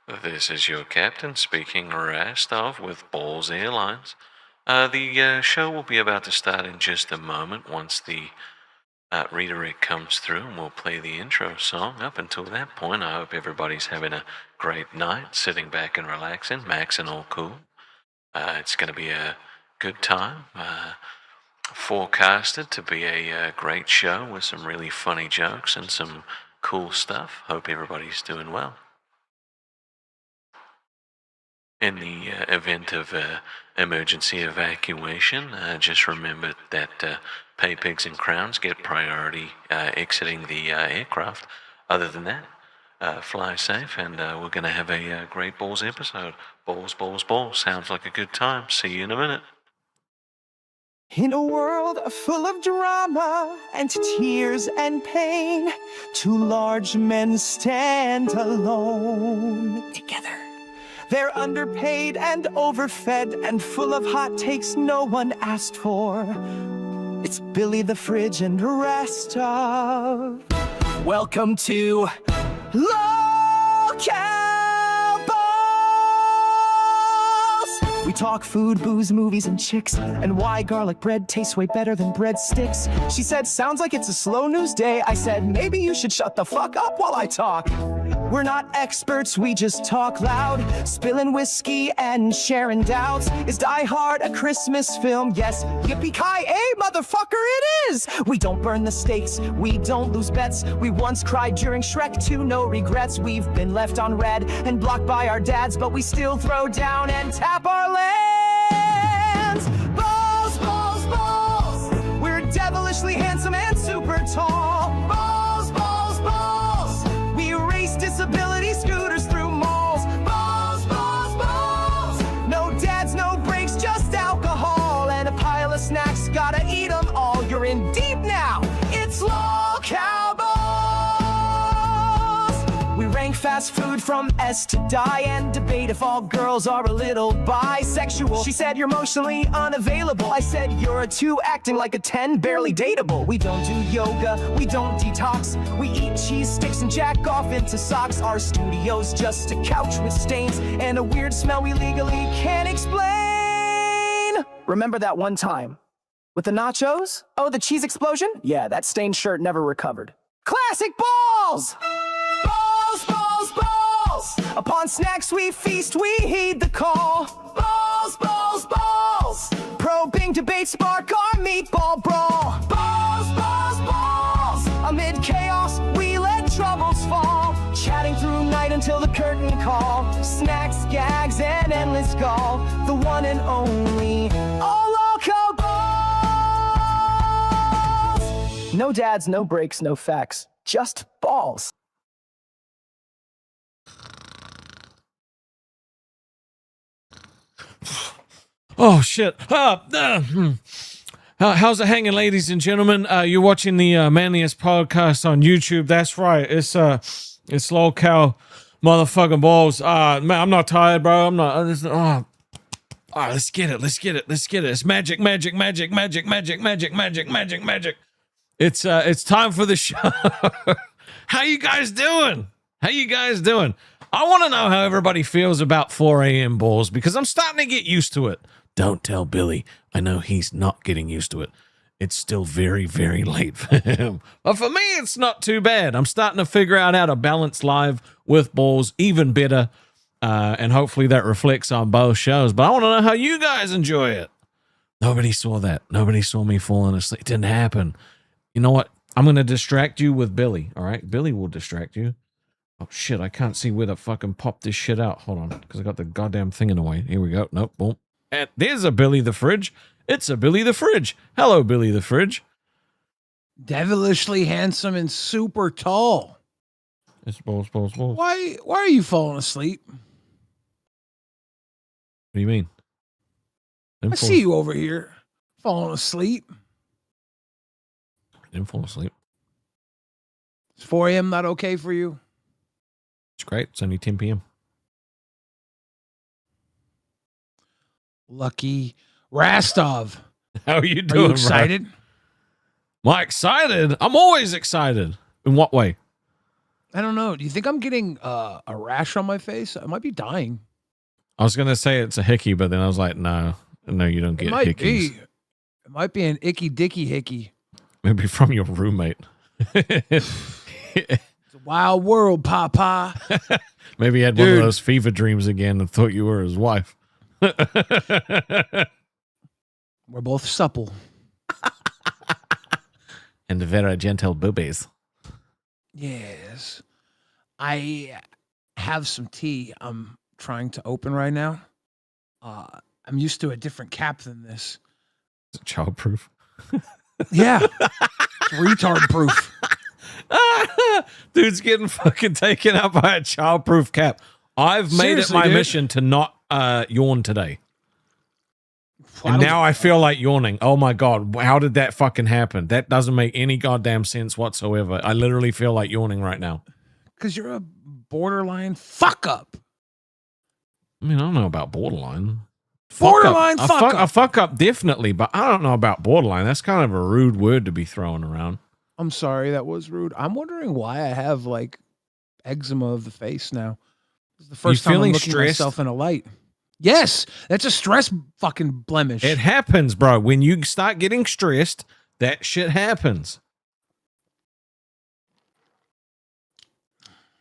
This is your captain speaking, Rastov with Balls Airlines. The show will be about to start in just a moment once the redirect comes through, and we'll play the intro song. Up until that point, I hope everybody's having a great night, sitting back and relaxing, Max and all cool. It's going to be a good time. Forecasted to be a great show with some really funny jokes and some cool stuff. Hope everybody's doing well. In the event of emergency evacuation, just remember that pay pigs and crowns get priority exiting the aircraft. Other than that, fly safe, and we're going to have a great Balls episode. Balls, balls, balls. Sounds like a good time. See you in a minute. In a world full of drama and tears and pain, two large men stand alone together. They're underpaid and overfed and full of hot takes no one asked for. It's Billy the Fridge and Rastov. Welcome to Lolcow. We talk food, booze, movies, and chicks, and why garlic bread tastes way better than breadsticks. She said, sounds like it's a slow news day. I said, maybe you should shut the fuck up while I talk. We're not experts, we just talk loud, spilling whiskey and sharing doubts. Is Die Hard a Christmas film? Yes. Yippee-ki-yay, motherfucker, it is! We don't burn the stakes, we don't lose bets. We once cried during Shrek 2, no regrets. We've been left on red and blocked by our dads, but we still throw down and tap our lands. Balls, balls, balls! We're devilishly handsome and super tall. Balls, balls, balls! We race disability scooters through malls. Balls, balls, balls! No dads, no breaks, just alcohol and a pile of snacks. Gotta eat them all. You're in deep now. It's Lolcow Balls. We rank fast food from S to die and debate if all girls are a little bisexual. She said you're emotionally unavailable. I said you're a 2 acting like a 10, barely dateable. We don't do yoga, we don't detox. We eat cheese sticks and jack off into socks. Our studio's just a couch with stains and a weird smell we legally can't explain. Remember that one time with the nachos? Oh, the cheese explosion? Yeah, that stained shirt never recovered. Classic balls! Balls, balls, balls! Upon snacks we feast, we heed the call. Balls, balls, balls! Probing debate spark our meatball brawl. Balls, balls, balls! Amid chaos, we let troubles fall. Chatting through night until the curtain call. Snacks, gags, and endless gall. The one and only Lolcow Balls! No dads, no breaks, no facts. Just balls. Oh, shit. How's it hanging, ladies and gentlemen? You're watching the manliest podcast on YouTube. That's right. It's Lolcow motherfucking Balls. Man, I'm not tired, bro. I'm not. All right, let's get it. Let's get it. Let's get it. It's magic, magic, magic, magic, magic, magic, magic, magic, magic. It's time for the show. How you guys doing? How you guys doing? I want to know how everybody feels about 4 a.m. balls because I'm starting to get used to it. Don't tell Billy. I know he's not getting used to it. It's still very, very late for him. But for me, it's not too bad. I'm starting to figure out how to balance live with balls even better. And hopefully that reflects on both shows. But I want to know how you guys enjoy it. Nobody saw that. Nobody saw me falling asleep. It didn't happen. You know what? I'm going to distract you with Billy. All right? Billy will distract you. Oh, shit. I can't see where to fucking pop this shit out. Hold on. Because I got the goddamn thing in the way. Here we go. Nope. Boom. And there's a Billy the Fridge. It's a Billy the Fridge. Hello, Billy the Fridge. Devilishly handsome and super tall. It's balls, balls, balls. Why are you falling asleep? What do you mean? I see you over here falling asleep. Didn't fall asleep. Is 4 a.m. not okay for you? It's great. It's only 10 p.m. Lucky Rastov. How are you doing, Are you excited? Bro? Am I excited? I'm always excited. In what way? I don't know. Do you think I'm getting a rash on my face? I might be dying. I was gonna say it's a hickey, but then I was like, no, you don't It get might hickeys. be. It might be an icky dicky hickey. Maybe from your roommate. It's a wild world, Papa. Maybe he had one of those fever dreams again and thought you were his wife. We're both supple. And very gentle boobies. Yes. I have some tea I'm trying to open right now. I'm used to a different cap than this. Is it childproof? Yeah. It's retard proof. Dude's getting fucking taken out by a childproof cap. I've made it my mission to not yawn today. And now I feel like yawning. Oh my God. How did that fucking happen? That doesn't make any goddamn sense whatsoever. I literally feel like yawning right now. Because you're a borderline fuck up. I mean, I don't know about borderline. Borderline fuck up. A fuck up, definitely, but I don't know about borderline. That's kind of a rude word to be throwing around. I'm sorry, that was rude. I'm wondering why I have like eczema of the face now. This is the first time I'm looking at myself in a light. Yes, that's a stress fucking blemish. It happens, bro. When you start getting stressed, that shit happens.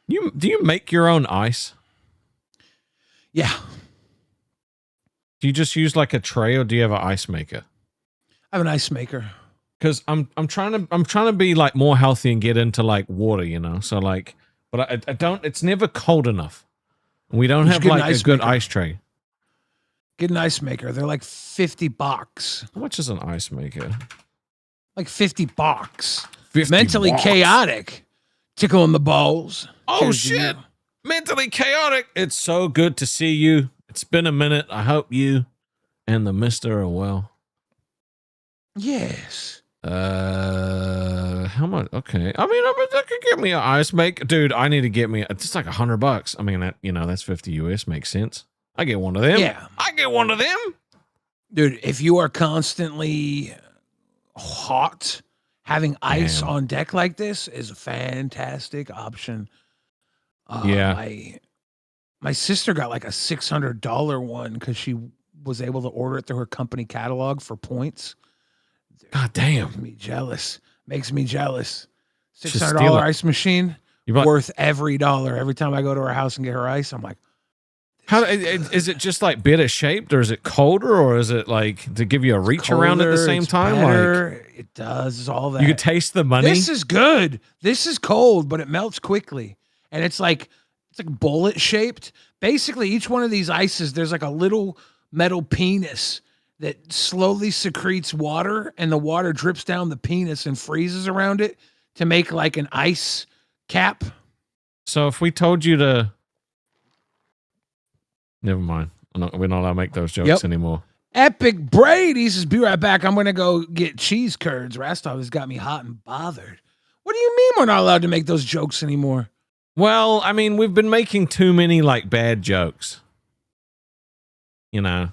Do you make your own ice? Yeah. Do you just use like a tray, or do you have an ice maker? I have an ice maker. Because I'm trying to be like more healthy and get into like water, you know. So like, but I don't. It's never cold enough. We don't have like a good ice tray. Get an ice maker. They're like $50. How much is an ice maker? Like $50. 50 Mentally bucks. chaotic. Tickle in the balls. Oh Cheers to shit! you. Mentally chaotic. It's so good to see you. It's been a minute. I hope you and the mister are well. Yes. How much? Okay. I mean, that could get me an ice maker, dude. I need to get me. It's like $100. I mean, that, you know, that's 50 US. Makes sense. I get one of them. Yeah. I get one of them. Dude, if you are constantly hot, having ice on deck like this is a fantastic option. Yeah. My sister got like a $600 one because she was able to order it through her company catalog for points. God damn. Makes me jealous. Makes me jealous. Just $600 steal it. ice machine worth every dollar. Every time I go to her house and get her ice, I'm like, how is it just like better shaped, or is it colder, or is it like to give you a reach around at the same time? Better. Like It does all that. you could taste the money. This is good. This is cold, but it melts quickly. And it's like bullet shaped. Basically, each one of these ices, there's like a little metal penis that slowly secretes water, and the water drips down the penis and freezes around it to make like an ice cap. So if we told you to, never mind. We're not allowed to make those jokes anymore. Epic Brady says, be right back. I'm going to go get cheese curds. Rastov has got me hot and bothered. What do you mean we're not allowed to make those jokes anymore? Well, I mean, we've been making too many like bad jokes. You know.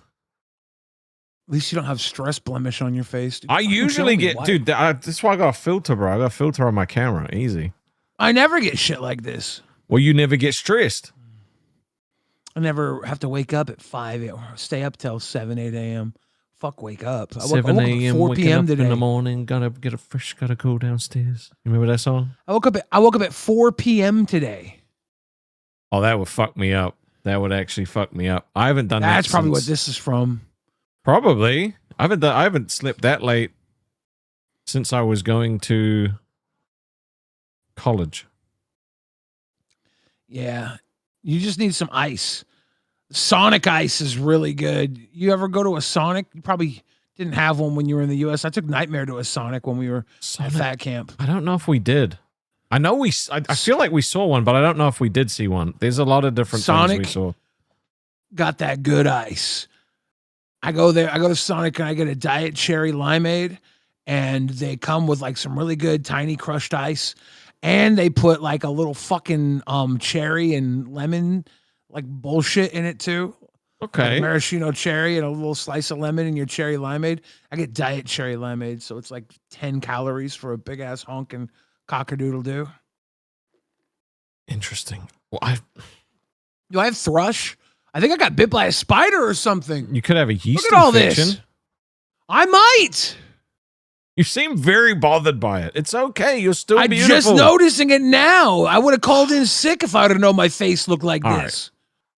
At least you don't have stress blemish on your face. Dude. I usually get, dude, that's why I got a filter, bro. I got a filter on my camera. Easy. I never get shit like this. Well, you never get stressed. I never have to wake up at 5 or stay up till 7, 8 a.m. Fuck, wake up. 7 a.m. 4 p.m. today. In the morning, gotta go downstairs. You remember that song? I woke up at 4 p.m. today. Oh, that would fuck me up. That would actually fuck me up. I haven't done that. That's probably what this is from. Probably. I haven't slept that late since I was going to college. Yeah. You just need some ice. Sonic ice is really good. You ever go to a Sonic? You probably didn't have one when you were in the U.S. I took Nightmare to a Sonic when we were at Fat Camp. I don't know if we did. I know I feel like we saw one, but I don't know if we did see one. There's a lot of different things we saw. Got that good ice. I go there. I go to Sonic and I get a Diet Cherry Limeade, and they come with like some really good tiny crushed ice, and they put like a little fucking cherry and lemon like bullshit in it too. Okay. Like maraschino cherry and a little slice of lemon in your cherry limeade. I get Diet Cherry Limeade, so it's like 10 calories for a big ass honk and cockadoodle doo. Interesting. Well, Do I have thrush? I think I got bit by a spider or something. you could have a yeast Look at all infection. this. I might. You seem very bothered by it. It's okay. You're still I'm beautiful. just noticing it now. I would have called in sick if I would have known my face looked like All this.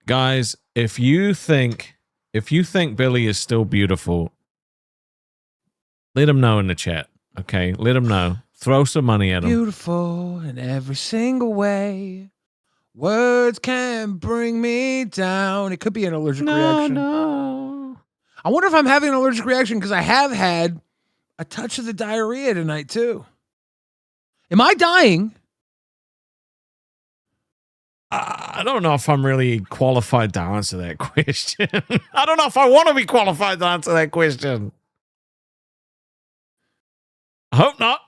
Guys, if you think Billy is still beautiful, let him know in the chat. Okay, let him know. Throw some money at him. Beautiful in every single way. Words can bring me down. It could be an allergic reaction. No. I wonder if I'm having an allergic reaction because I have had a touch of the diarrhea tonight too. Am I dying? I don't know if I'm really qualified to answer that question. I don't know if I want to be qualified to answer that question. I hope not.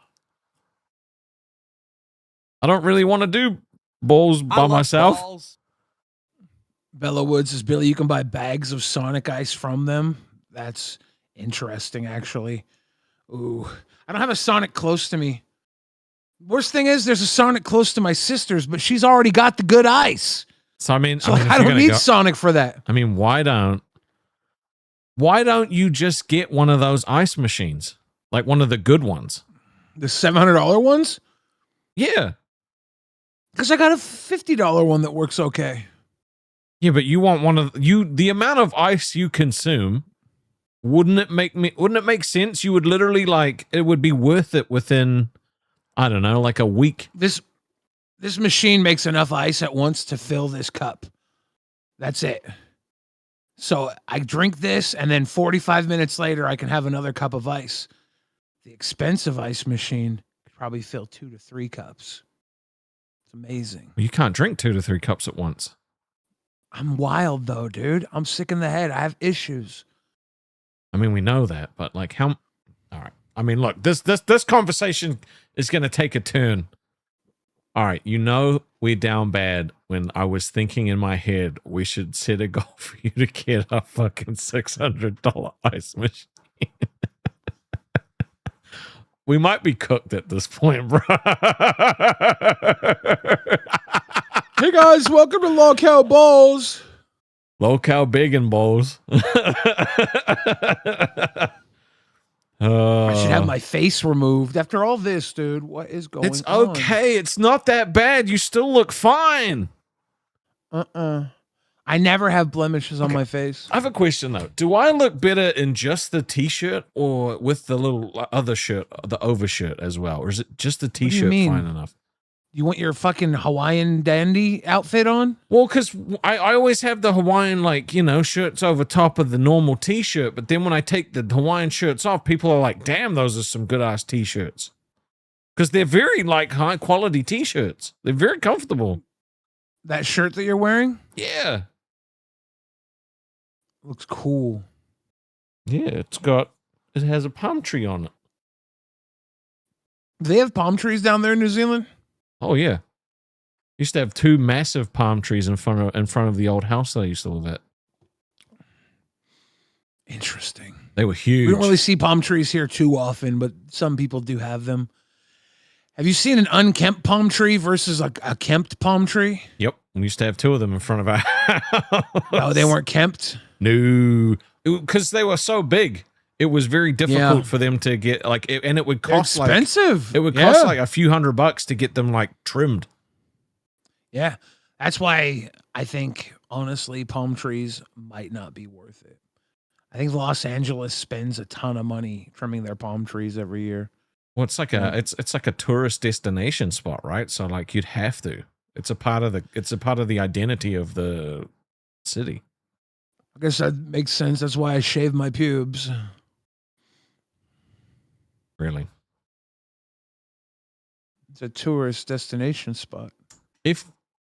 I don't really want to do balls by myself. Balls. Bella Woods says, Billy, you can buy bags of Sonic Ice from them. That's interesting, actually. Ooh, I don't have a Sonic close to me. Worst thing is there's a Sonic close to my sister's, but she's already got the good ice. So I mean, So I don't need Sonic for that. I mean, why don't you just get one of those ice machines? Like one of the good ones. The $700 ones? Yeah. Because I got a $50 one that works okay. Yeah, but you want one of the amount of ice you consume, wouldn't it make sense? You would literally it would be worth it within, I don't know, like a week. This machine makes enough ice at once to fill this cup. That's it. So I drink this, and then 45 minutes later, I can have another cup of ice. The expensive ice machine could probably fill 2 to 3 cups. It's amazing. You can't drink 2 to 3 cups at once. I'm wild, though, dude. I'm sick in the head. I have issues. I mean, we know that, but all right. I mean, look, this conversation is going to take a turn. All right, we're down bad when I was thinking in my head we should set a goal for you to get a fucking $600 ice machine. We might be cooked at this point, bro. Hey, guys, welcome to Lolcow Balls. Lolcow Big and Balls. I should have my face removed after all this, dude. What is going on? It's okay. It's not that bad. You still look fine. I never have blemishes on my face. I have a question, though. Do I look better in just the T-shirt or with the little other shirt, the overshirt as well? Or is it just the T-shirt fine enough? You want your fucking Hawaiian dandy outfit on? Well, because I always have the Hawaiian, shirts over top of the normal T-shirt. But then when I take the Hawaiian shirts off, people are like, damn, those are some good-ass T-shirts. Because they're very, high-quality T-shirts. They're very comfortable. That shirt that you're wearing? Yeah. Looks cool. Yeah, it has a palm tree on it. Do they have palm trees down there in New Zealand? Oh yeah, used to have 2 massive palm trees in front of the old house that I used to live at. Interesting. They were huge. We don't really see palm trees here too often, but some people do have them. Have you seen an unkempt palm tree versus a kempt palm tree? Yep, we used to have 2 of them in front of our house. Oh, they weren't kempt? No, because they were so big. It was very difficult for them to get and it would cost expensive. It would cost a few $100 to get them trimmed. Yeah, that's why I think honestly palm trees might not be worth it. I think Los Angeles spends a ton of money trimming their palm trees every year. Well, it's like a tourist destination spot, right? So you'd have to. It's a part of the identity of the city. I guess that makes sense. That's why I shave my pubes. Really? It's a tourist destination spot. If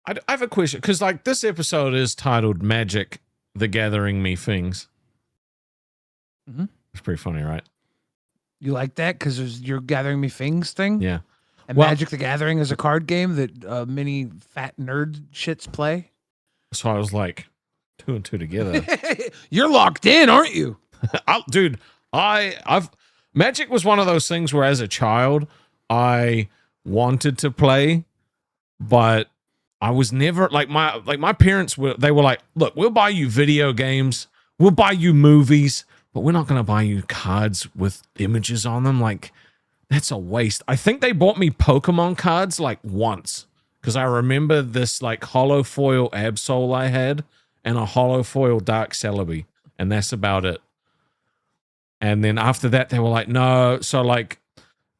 I have a question, because this episode is titled "Magic: The Gathering Me Fings." Mm-hmm. It's pretty funny, right? You like that because you're gathering me things thing? Yeah. And Magic: The Gathering is a card game that many fat nerd shits play. So I was like, 2 and 2 together. You're locked in, aren't you? Dude, I've Magic was one of those things where as a child I wanted to play, but I was never like my parents were like, look, we'll buy you video games, we'll buy you movies, but we're not gonna buy you cards with images on them. Like, that's a waste. I think they bought me Pokemon cards like once, because I remember this like holo foil Absol I had and a holo foil Dark Celebi, and that's about it. And then after that, they were like, no. So like,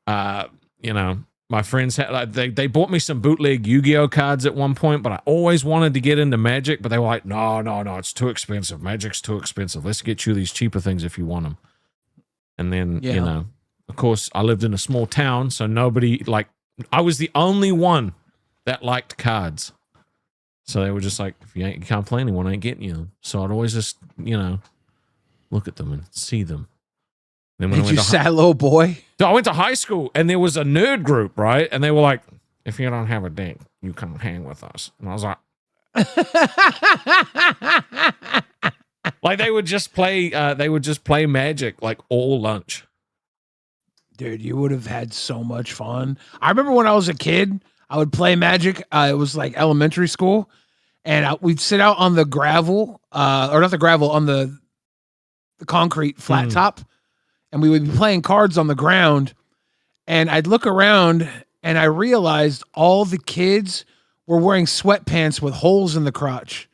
you know, my friends had like, they bought me some bootleg Yu-Gi-Oh cards at one point, but I always wanted to get into Magic, but they were like, no, it's too expensive. Magic's too expensive. Let's get you these cheaper things if you want them. And then, you know, of course, I lived in a small town, so nobody like, I was the only one that liked cards. So they were just like, if you can't play anyone, I ain't getting you them. So I'd always just, you know, look at them and see them. Then when Did you sad little boy? So I went to high school and there was a nerd group, right? And they were like, if you don't have a dick, you can't hang with us. And I was like, they would just play Magic like all lunch. Dude, you would have had so much fun. I remember when I was a kid, I would play Magic. It was like elementary school, and we'd sit out on the gravel, or not the gravel, on the concrete flat top, and we would be playing cards on the ground. And I'd look around, and I realized all the kids were wearing sweatpants with holes in the crotch.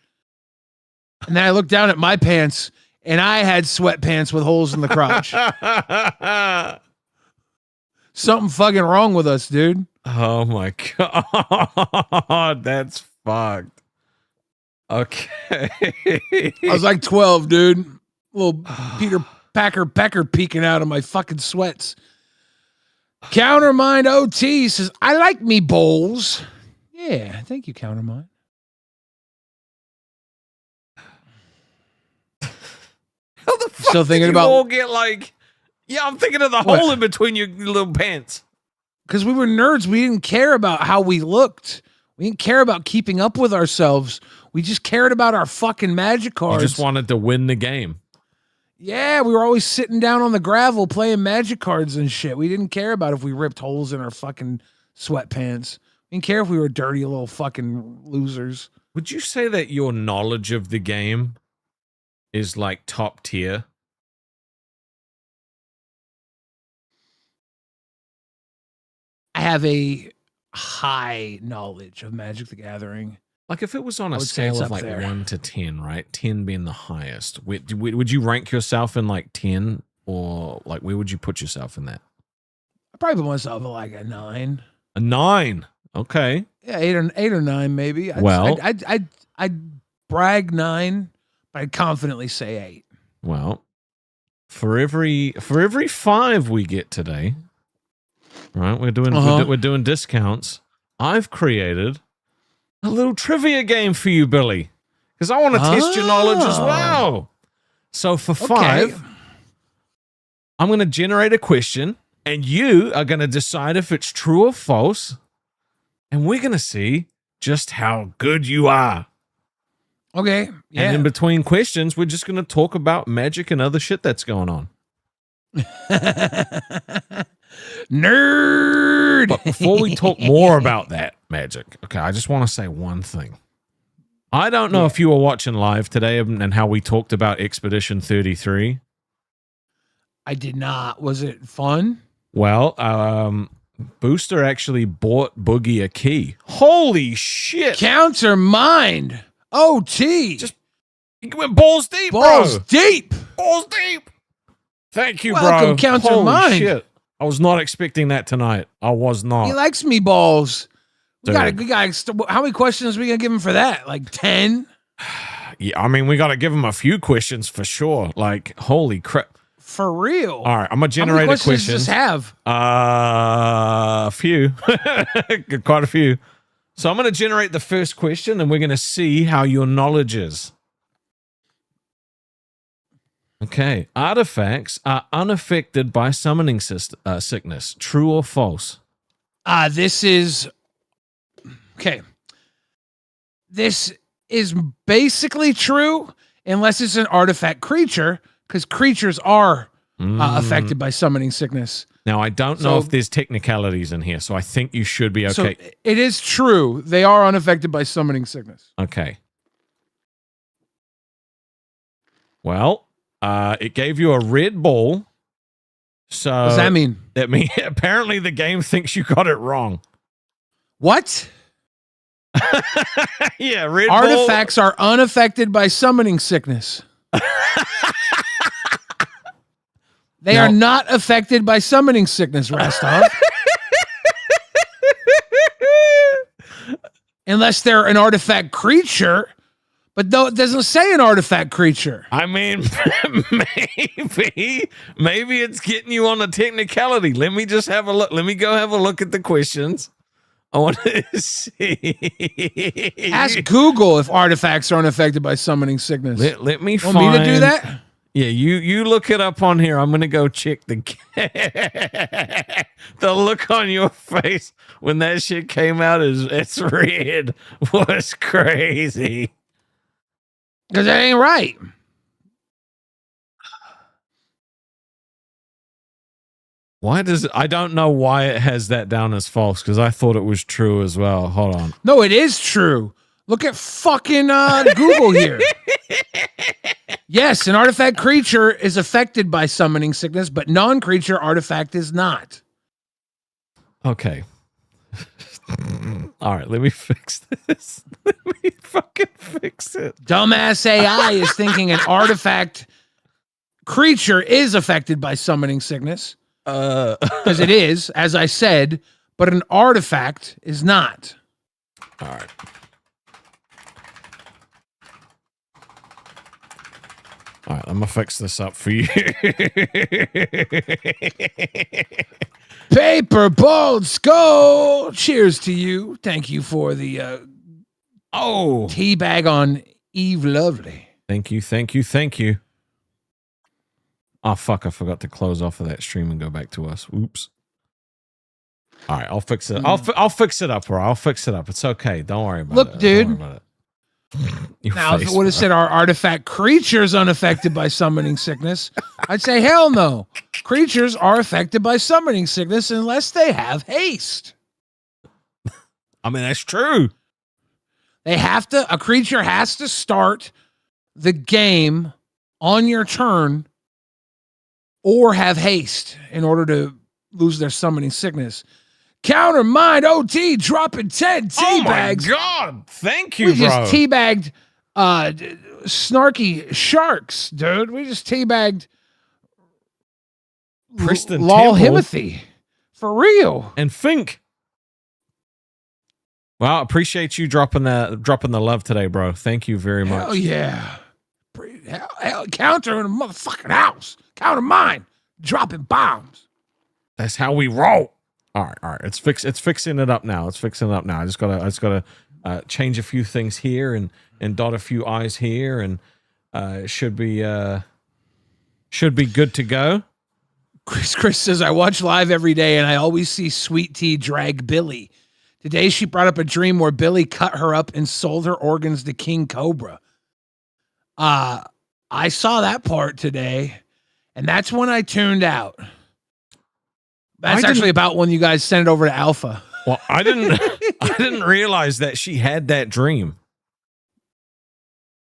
And then I looked down at my pants, and I had sweatpants with holes in the crotch. Something fucking wrong with us, dude. Oh my God, that's fucked. Okay. I was like 12, dude. Little Peter Pecker peeking out of my fucking sweats. Countermind OT says, I like me bowls. Yeah, thank you, Countermind. How the fuck Still thinking did you about all get like, yeah, I'm thinking of the hole in between your little pants. Because we were nerds. We didn't care about how we looked. We didn't care about keeping up with ourselves. We just cared about our fucking Magic cards. You just wanted to win the game. Yeah, we were always sitting down on the gravel playing Magic cards and shit. We didn't care about if we ripped holes in our fucking sweatpants. We didn't care if we were dirty little fucking losers. Would you say that your knowledge of the game is like top tier? I have a high knowledge of Magic the Gathering. Like if it was on I a would say scale it's of up like there. 1 to 10, right? 10 being the highest. Would you rank yourself in like 10, or like where would you put yourself in that? I probably put myself at like a 9. A 9. Okay. Yeah, 8 or 9 maybe. I'd brag 9, but I'd confidently say 8. Well, for every 5 we get today, right? We're doing discounts. I've created a little trivia game for you, Billy, because I want to test your knowledge as well. So for 5, I'm going to generate a question, and you are going to decide if it's true or false, and we're going to see just how good you are. Okay. Yeah. And in between questions, we're just going to talk about Magic and other shit that's going on. Nerd. But before we talk more about that Magic, okay, I just want to say one thing. I don't know if you were watching live today and how we talked about Expedition 33. I did not. Was it fun? Well, Booster actually bought Boogie a key. Holy shit. Counter mind. OT. Just he went balls deep, balls bro. deep. Balls deep. Thank you, Welcome, bro. Counter Holy mind. shit. I was not expecting that tonight. I was not. He likes me balls. We Dude. got. How many questions are we gonna give him for that? Like 10? Yeah, I mean, we got to give him a few questions for sure. Like, holy crap. For real? All right, I'm going to How generate many a question. questions does this have? A few. Quite a few. So I'm going to generate the first question, and we're going to see how your knowledge is. Okay. Artifacts are unaffected by summoning sickness. True or false? This is... Okay. This is basically true unless it's an artifact creature, because creatures are affected by summoning sickness. Now, I don't know So- if there's technicalities in here, so I think you should be So okay. it is true. They are unaffected by summoning sickness. Okay. Well, it gave you a red ball. So What does that mean? That means apparently the game thinks you got it wrong. What? Yeah, red Artifacts are unaffected by summoning sickness. They No. are not affected by summoning sickness, Rastov. Unless they're an artifact creature. But no, it doesn't say an artifact creature. I mean, maybe it's getting you on a technicality. Let me just have a look. Let me go have a look at the questions. I want to see. Ask Google if artifacts are unaffected by summoning sickness. Let me Want find. me to do that? Yeah, you look it up on here. I'm gonna go check the the look on your face when that shit came out it's red was crazy. Because that ain't right. Why does I don't know why it has that down as false because I thought it was true as well. Hold on. No, it is true. Look at fucking Google here. Yes, an artifact creature is affected by summoning sickness, but non-creature artifact is not. Okay. All right, let me fix this. Let me fucking fix it. Dumbass AI is thinking an artifact creature is affected by summoning sickness. Because it is, as I said, but an artifact is not. All right. All right, I'm gonna fix this up for you. Paper Bald Skull. Cheers to you. Thank you for the Oh, tea bag on Eve Lovely. thank you, thank you, thank you. Oh fuck! I forgot to close off of that stream and go back to us. Oops. All right, I'll fix it. I'll fix it up, bro. I'll fix it up. It's okay. Don't worry about it. Look, dude. Don't worry about it. Your Now, if face, it would have bro. said our artifact creatures unaffected by summoning sickness, I'd say hell no. Creatures are affected by summoning sickness unless they have haste. I mean, that's true. A creature has to start the game on your turn or have haste in order to lose their summoning sickness. Counter Mind OT dropping 10 tea bags. Oh my god! Thank you, We bro. just teabagged snarky sharks, dude. We just teabagged Preston Lol Temple. Himothy. For real. And Fink. Well, I appreciate you dropping the love today, bro. Thank you very much. Hell yeah. Hell, counter in a motherfucking house. Counter mine. Dropping bombs. That's how we roll. All right. It's fixing it up now. I just gotta change a few things here and dot a few I's here, and it should be good to go. Chris says, I watch live every day and I always see Sweet Tea drag Billy. Today she brought up a dream where Billy cut her up and sold her organs to King Cobra. I saw that part today, and that's when I tuned out. That's actually about when you guys sent it over to Alpha. Well, I didn't realize that she had that dream.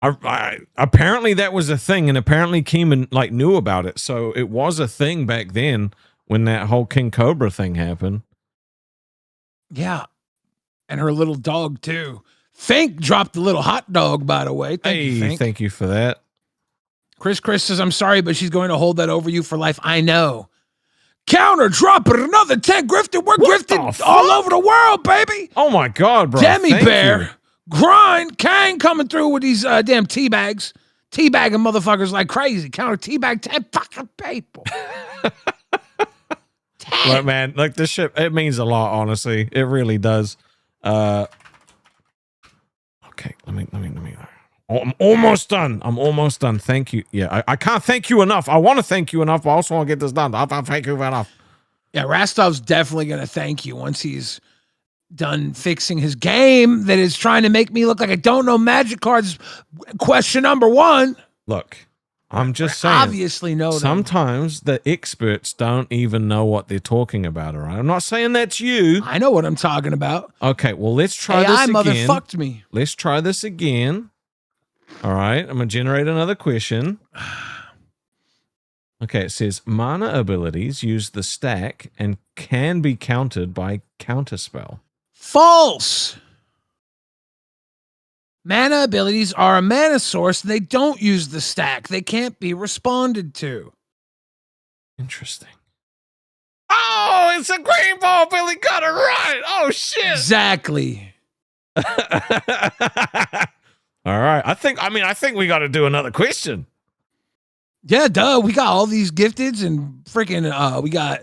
Apparently that was a thing, and apparently Keeman knew about it. So it was a thing back then when that whole King Cobra thing happened. Yeah. And her little dog too. Fink dropped a little hot dog, by the way. Thank you, Fink. Thank you for that. Chris says, I'm sorry, but she's going to hold that over you for life. I know. Counter dropping another 10 grifted. We're grifted all over the world, baby. Oh my god, bro. Demi Thank Bear. you. Grind. Kang coming through with these damn tea bags. Teabagging motherfuckers like crazy. Counter teabag 10 fucking people. 10. Look, man, this shit, it means a lot, honestly. It really does. Okay, let me. Oh, I'm almost done. Thank you. Yeah, I can't thank you enough. I want to thank you enough, but I also want to get this done. I'll thank you enough. Yeah, Rastov's definitely going to thank you once he's done fixing his game that is trying to make me look like I don't know magic cards. Question number 1. Look, I'm just saying. Obviously know them. Sometimes the experts don't even know what they're talking about, all right? I'm not saying that's you. I know what I'm talking about. Okay, well, let's try AI this again. motherfucked me. Let's try this again. All right, I'm going to generate another question. Okay, it says mana abilities use the stack and can be countered by counterspell. False. Mana abilities are a mana source. They don't use the stack. They can't be responded to. Interesting. Oh, it's a green ball. Billy got it right. Oh, shit. Exactly. All right. I think we got to do another question. Yeah, duh. We got all these gifteds and freaking, we got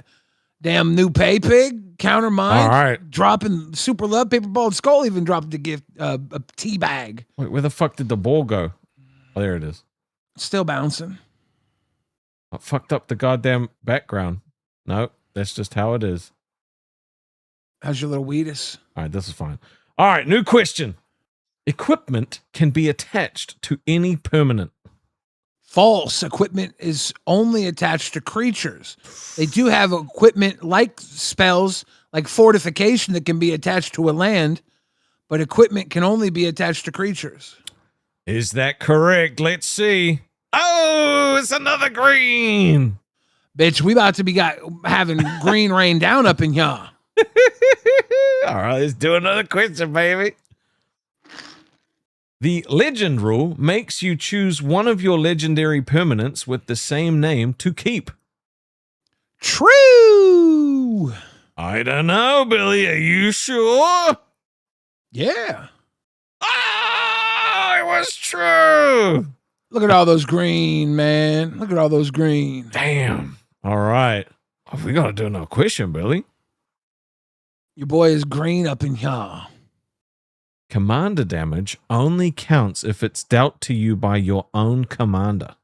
damn new pay pig, counter mine. All right. Dropping super love, paper ball, and skull even dropped the gift, a tea bag. Wait, where the fuck did the ball go? Oh, there it is. Still bouncing. I fucked up the goddamn background. No, that's just how it is. How's your little weedus? All right, this is fine. All right, new question. Equipment can be attached to any permanent. False. Equipment is only attached to creatures. They do have equipment like spells, like fortification that can be attached to a land, but equipment can only be attached to creatures. Is that correct? Let's see. Oh, it's another green. Bitch, we about to be having green rain down up in y'all. All right, let's do another question, baby. The legend rule makes you choose one of your legendary permanents with the same name to keep. True. I don't know, Billy. Are you sure? Yeah. Oh, it was true. Look at all those green, man. Look at all those green. Damn. All right. Oh, we got to do another question, Billy. Your boy is green up in y'all. Commander damage only counts if it's dealt to you by your own commander.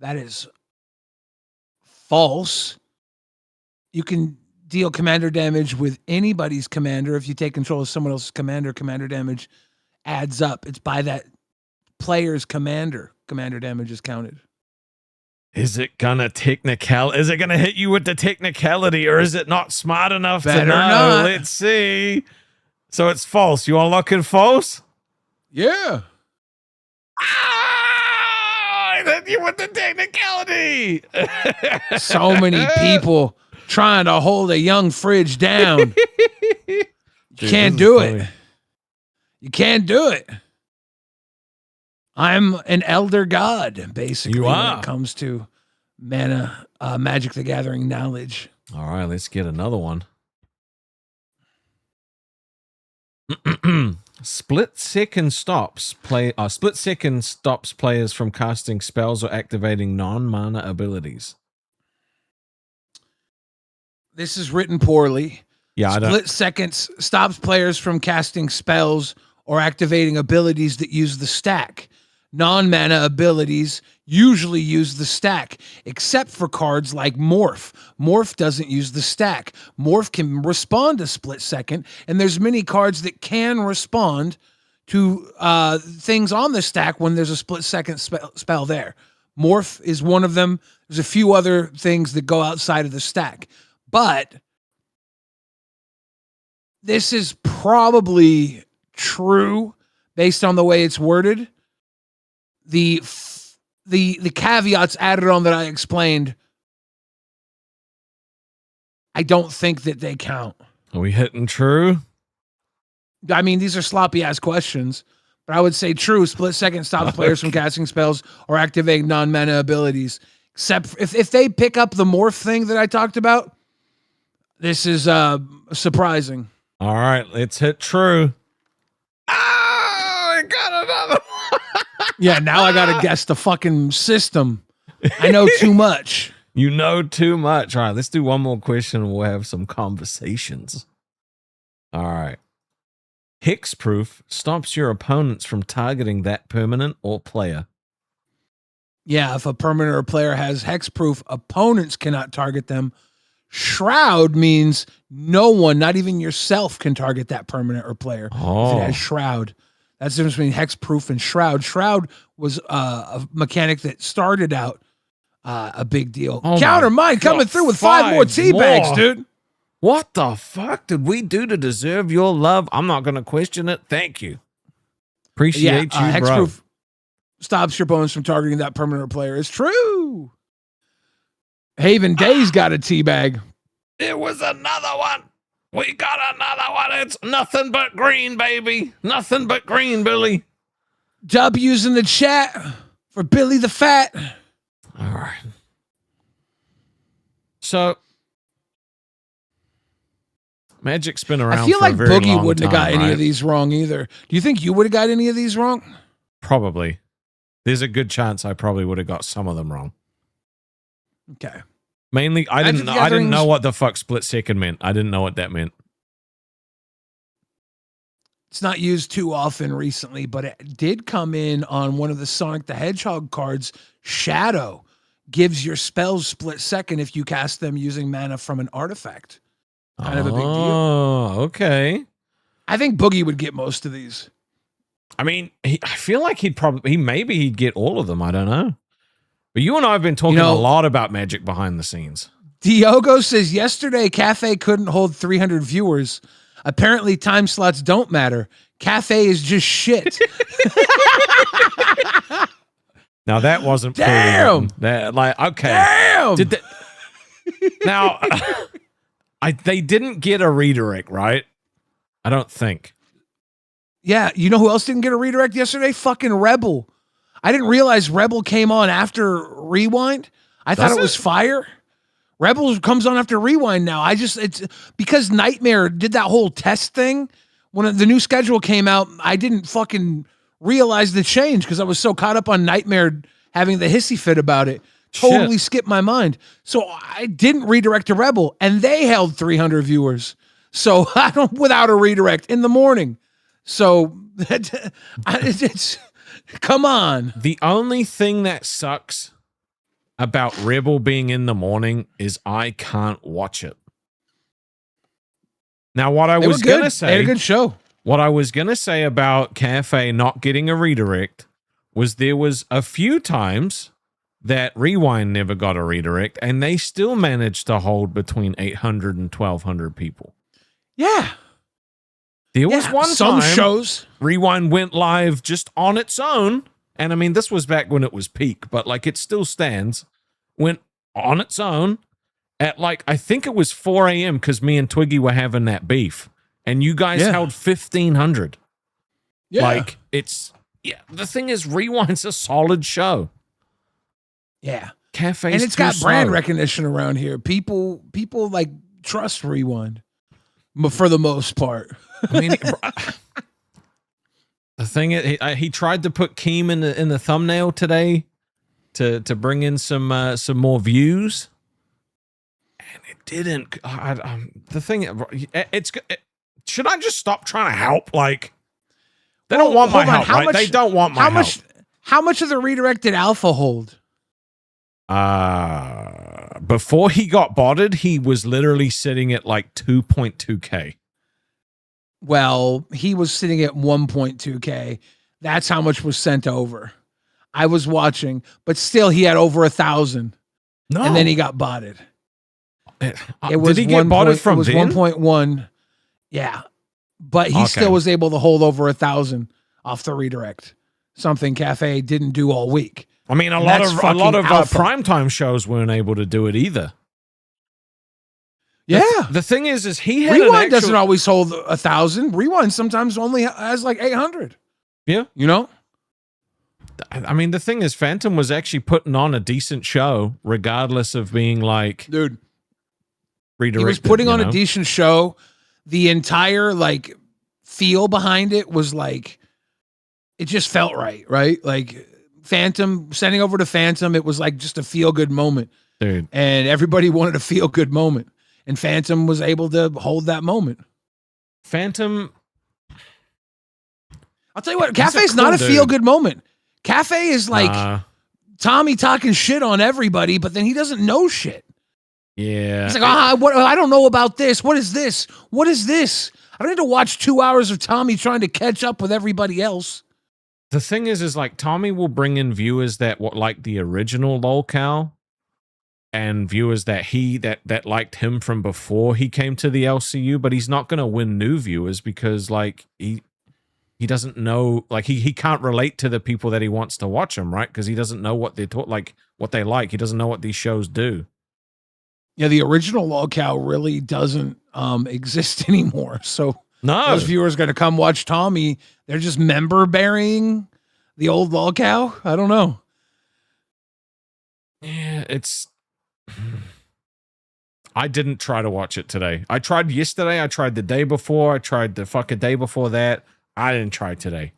That is false. You can deal commander damage with anybody's commander. If you take control of someone else's commander damage adds up. It's by that player's commander. Commander damage is counted. Is it gonna Is it gonna hit you with the technicality, or is it not smart enough to know? Not. Let's see. So it's false. You want to lock in false? Yeah. Ah! It hit you with the technicality. So many people trying to hold a young fridge down. You can't do it. You can't do it. I'm an elder god, basically, You are. when it comes to mana, Magic the Gathering knowledge. All right, let's get another one. Split second stops players from casting spells or activating non-mana abilities. This is written poorly. Yeah, I don't. Split seconds stops players from casting spells or activating abilities that use the stack. Non-mana abilities usually use the stack, except for cards like Morph. Morph doesn't use the stack. Morph can respond to split second, and there's many cards that can respond to things on the stack when there's a split second spell there. Morph is one of them. There's a few other things that go outside of the stack. But this is probably true based on the way it's worded. The caveats added on that I explained, I don't think that they count. Are we hitting true? I mean, these are sloppy ass questions, but I would say true. Split second stops players from casting spells or activating non-mana abilities. Except if they pick up the morph thing that I talked about, this is surprising. All right, let's hit true. Oh, I got another one. Yeah, now I got to guess the fucking system. I know too much. You know too much. All right, let's do one more question and we'll have some conversations. All right. Hexproof stops your opponents from targeting that permanent or player. Yeah, if a permanent or player has hexproof, opponents cannot target them. Shroud means no one, not even yourself, can target that permanent or player if it has shroud. That's the difference between hexproof and shroud. Shroud was a mechanic that started out a big deal. Oh Counter my mine coming God, through with 5 more tea bags, more. dude. What the fuck did we do to deserve your love? I'm not going to question it. Thank you. Appreciate you, bro. Hexproof stops your opponents from targeting that permanent player. It's true. Haven Day's got a tea bag. It was another one. We got another one. It's nothing but green, baby. Nothing but green, Billy. W's in the chat for Billy the Fat. All right. So, Magic's been around. I feel for like a very Boogie long wouldn't have time, got any right? of these wrong either. Do you think you would have got any of these wrong? Probably. There's a good chance I probably would have got some of them wrong. Okay. Mainly, I didn't know what the fuck split second meant. I didn't know what that meant. It's not used too often recently, but it did come in on one of the Sonic the Hedgehog cards. Shadow gives your spells split second if you cast them using mana from an artifact. Kind of a big deal. Oh, okay. I think Boogie would get most of these. I mean, I feel like maybe he'd get all of them. I don't know. But you and I have been talking a lot about Magic behind the scenes. Diogo says, yesterday, Cafe couldn't hold 300 viewers. Apparently, time slots don't matter. Cafe is just shit. Now, that wasn't Damn. That, like, okay. Damn. Now, they didn't get a redirect, right? I don't think. Yeah, you know who else didn't get a redirect yesterday? Fucking Rebel. I didn't realize Rebel came on after Rewind. I thought it was Fire. Rebel comes on after Rewind now. It's because Nightmare did that whole test thing. When the new schedule came out, I didn't fucking realize the change because I was so caught up on Nightmare having the hissy fit about it. Totally skipped my mind. So I didn't redirect to Rebel, and they held 300 viewers. So I don't without a redirect in the morning. So it's come on. The only thing that sucks about Rebel being in the morning is I can't watch it. Now, what I was going to say, they had a good show. What I was going to say about Cafe not getting a redirect was there was a few times that Rewind never got a redirect, and they still managed to hold between 800 and 1,200 people. Yeah. There was one some time shows Rewind went live just on its own. And I mean, this was back when it was peak, but like it still stands. Went on its own at like, I think it was 4 a.m. because me and Twiggy were having that beef. And you guys held 1,500. Yeah. Like the thing is, Rewind's a solid show. Yeah. Cafe's and it's got brand slow. recognition around here. People like trust Rewind for the most part. I mean, the thing is, he tried to put Keem in the thumbnail today to bring in some more views, and it didn't. The thing, should I just stop trying to help? Like, they don't want my help, right? They don't want my help. How much of the redirect did Alpha hold? Before he got botted, he was literally sitting at like 2.2K. Well, he was sitting at 1.2K. That's how much was sent over. I was watching, but still he had over 1,000. No. And then he got botted. It was did he get botted from? It was 1.1. Yeah. But he still was able to hold over 1,000 off the redirect. Something Cafe didn't do all week. I mean, a lot of primetime shows weren't able to do it either. Yeah. The thing is he had Rewind doesn't always hold 1,000. Rewind sometimes only has like 800. Yeah. You know? I mean, the thing is, Phantom was actually putting on a decent show, regardless of being like, dude, redirected. He was putting on a decent show. The entire like feel behind it was like, it just felt right? Like Phantom, sending over to Phantom, it was like just a feel good moment. Dude. And everybody wanted a feel good moment. And Phantom was able to hold that moment. Phantom. I'll tell you what, Cafe's not a feel good moment. Cafe is like Tommy talking shit on everybody, but then he doesn't know shit. Yeah. He's like, I don't know about this. What is this? What is this? I don't need to watch 2 hours of Tommy trying to catch up with everybody else. The thing is like Tommy will bring in viewers that like the original Lolcow, and viewers that that liked him from before he came to the LCU, but he's not going to win new viewers because like he doesn't know, like he can't relate to the people that he wants to watch him, right? Because he doesn't know what they what they like. He doesn't know what these shows do. Yeah, the original Lolcow really doesn't exist anymore. So no, those viewers going to come watch Tommy. They're just member burying the old Lolcow. I don't know. Yeah, I didn't try to watch it today. I tried yesterday. I tried the day before. I tried the fucking day before that. I didn't try today.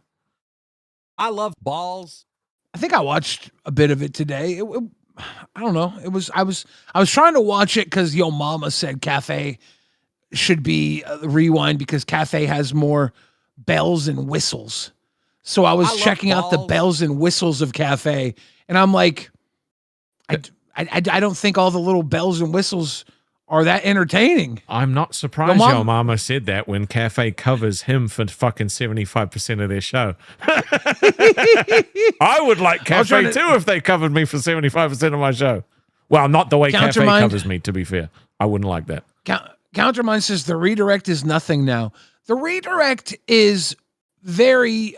I love balls. I think I watched a bit of it today. I don't know. I was trying to watch it because Yo Mama said Cafe should be rewind because Cafe has more bells and whistles. So I was checking out the bells and whistles of Cafe, and I'm like, I don't think all the little bells and whistles are that entertaining. I'm not surprised Yo Mama said that when Cafe covers him for fucking 75% of their show. I would like Cafe too if they covered me for 75% of my show. Well, not the way Cafe covers me, to be fair. I wouldn't like that. Countermind says the redirect is nothing now. The redirect is very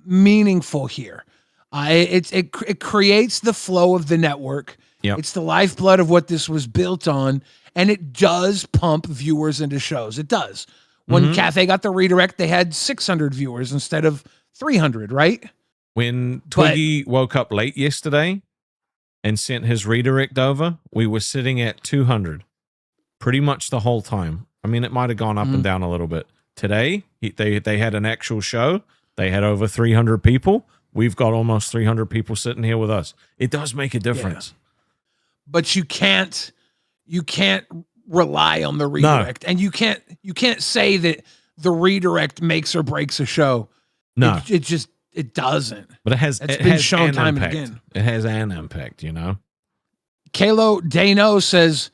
meaningful here. It creates the flow of the network. Yep. It's the lifeblood of what this was built on, and it does pump viewers into shows. It does. When Cafe got the redirect, they had 600 viewers instead of 300, right? When Twiggy woke up late yesterday and sent his redirect over, we were sitting at 200 pretty much the whole time. I mean, it might have gone up and down a little bit. Today, they had an actual show. They had over 300 people. We've got almost 300 people sitting here with us. It does make a difference. Yeah. But you can't rely on the redirect. No. And you can't say that the redirect makes or breaks a show. No. It doesn't. But it's been shown time and again. It has an impact, you know. Kalo Dano says,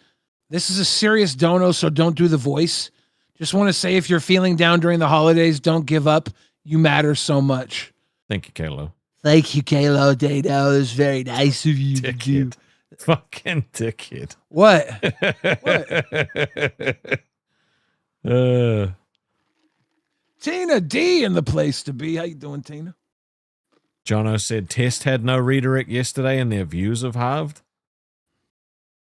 this is a serious dono, so don't do the voice. Just want to say if you're feeling down during the holidays, don't give up. You matter so much. Thank you, Kalo. Thank you, Kalo Dano. It was very nice of you to do. Fucking dickhead. What? Tina D in the place to be. How you doing, Tina? Jono said Test had no redirect yesterday and their views have halved.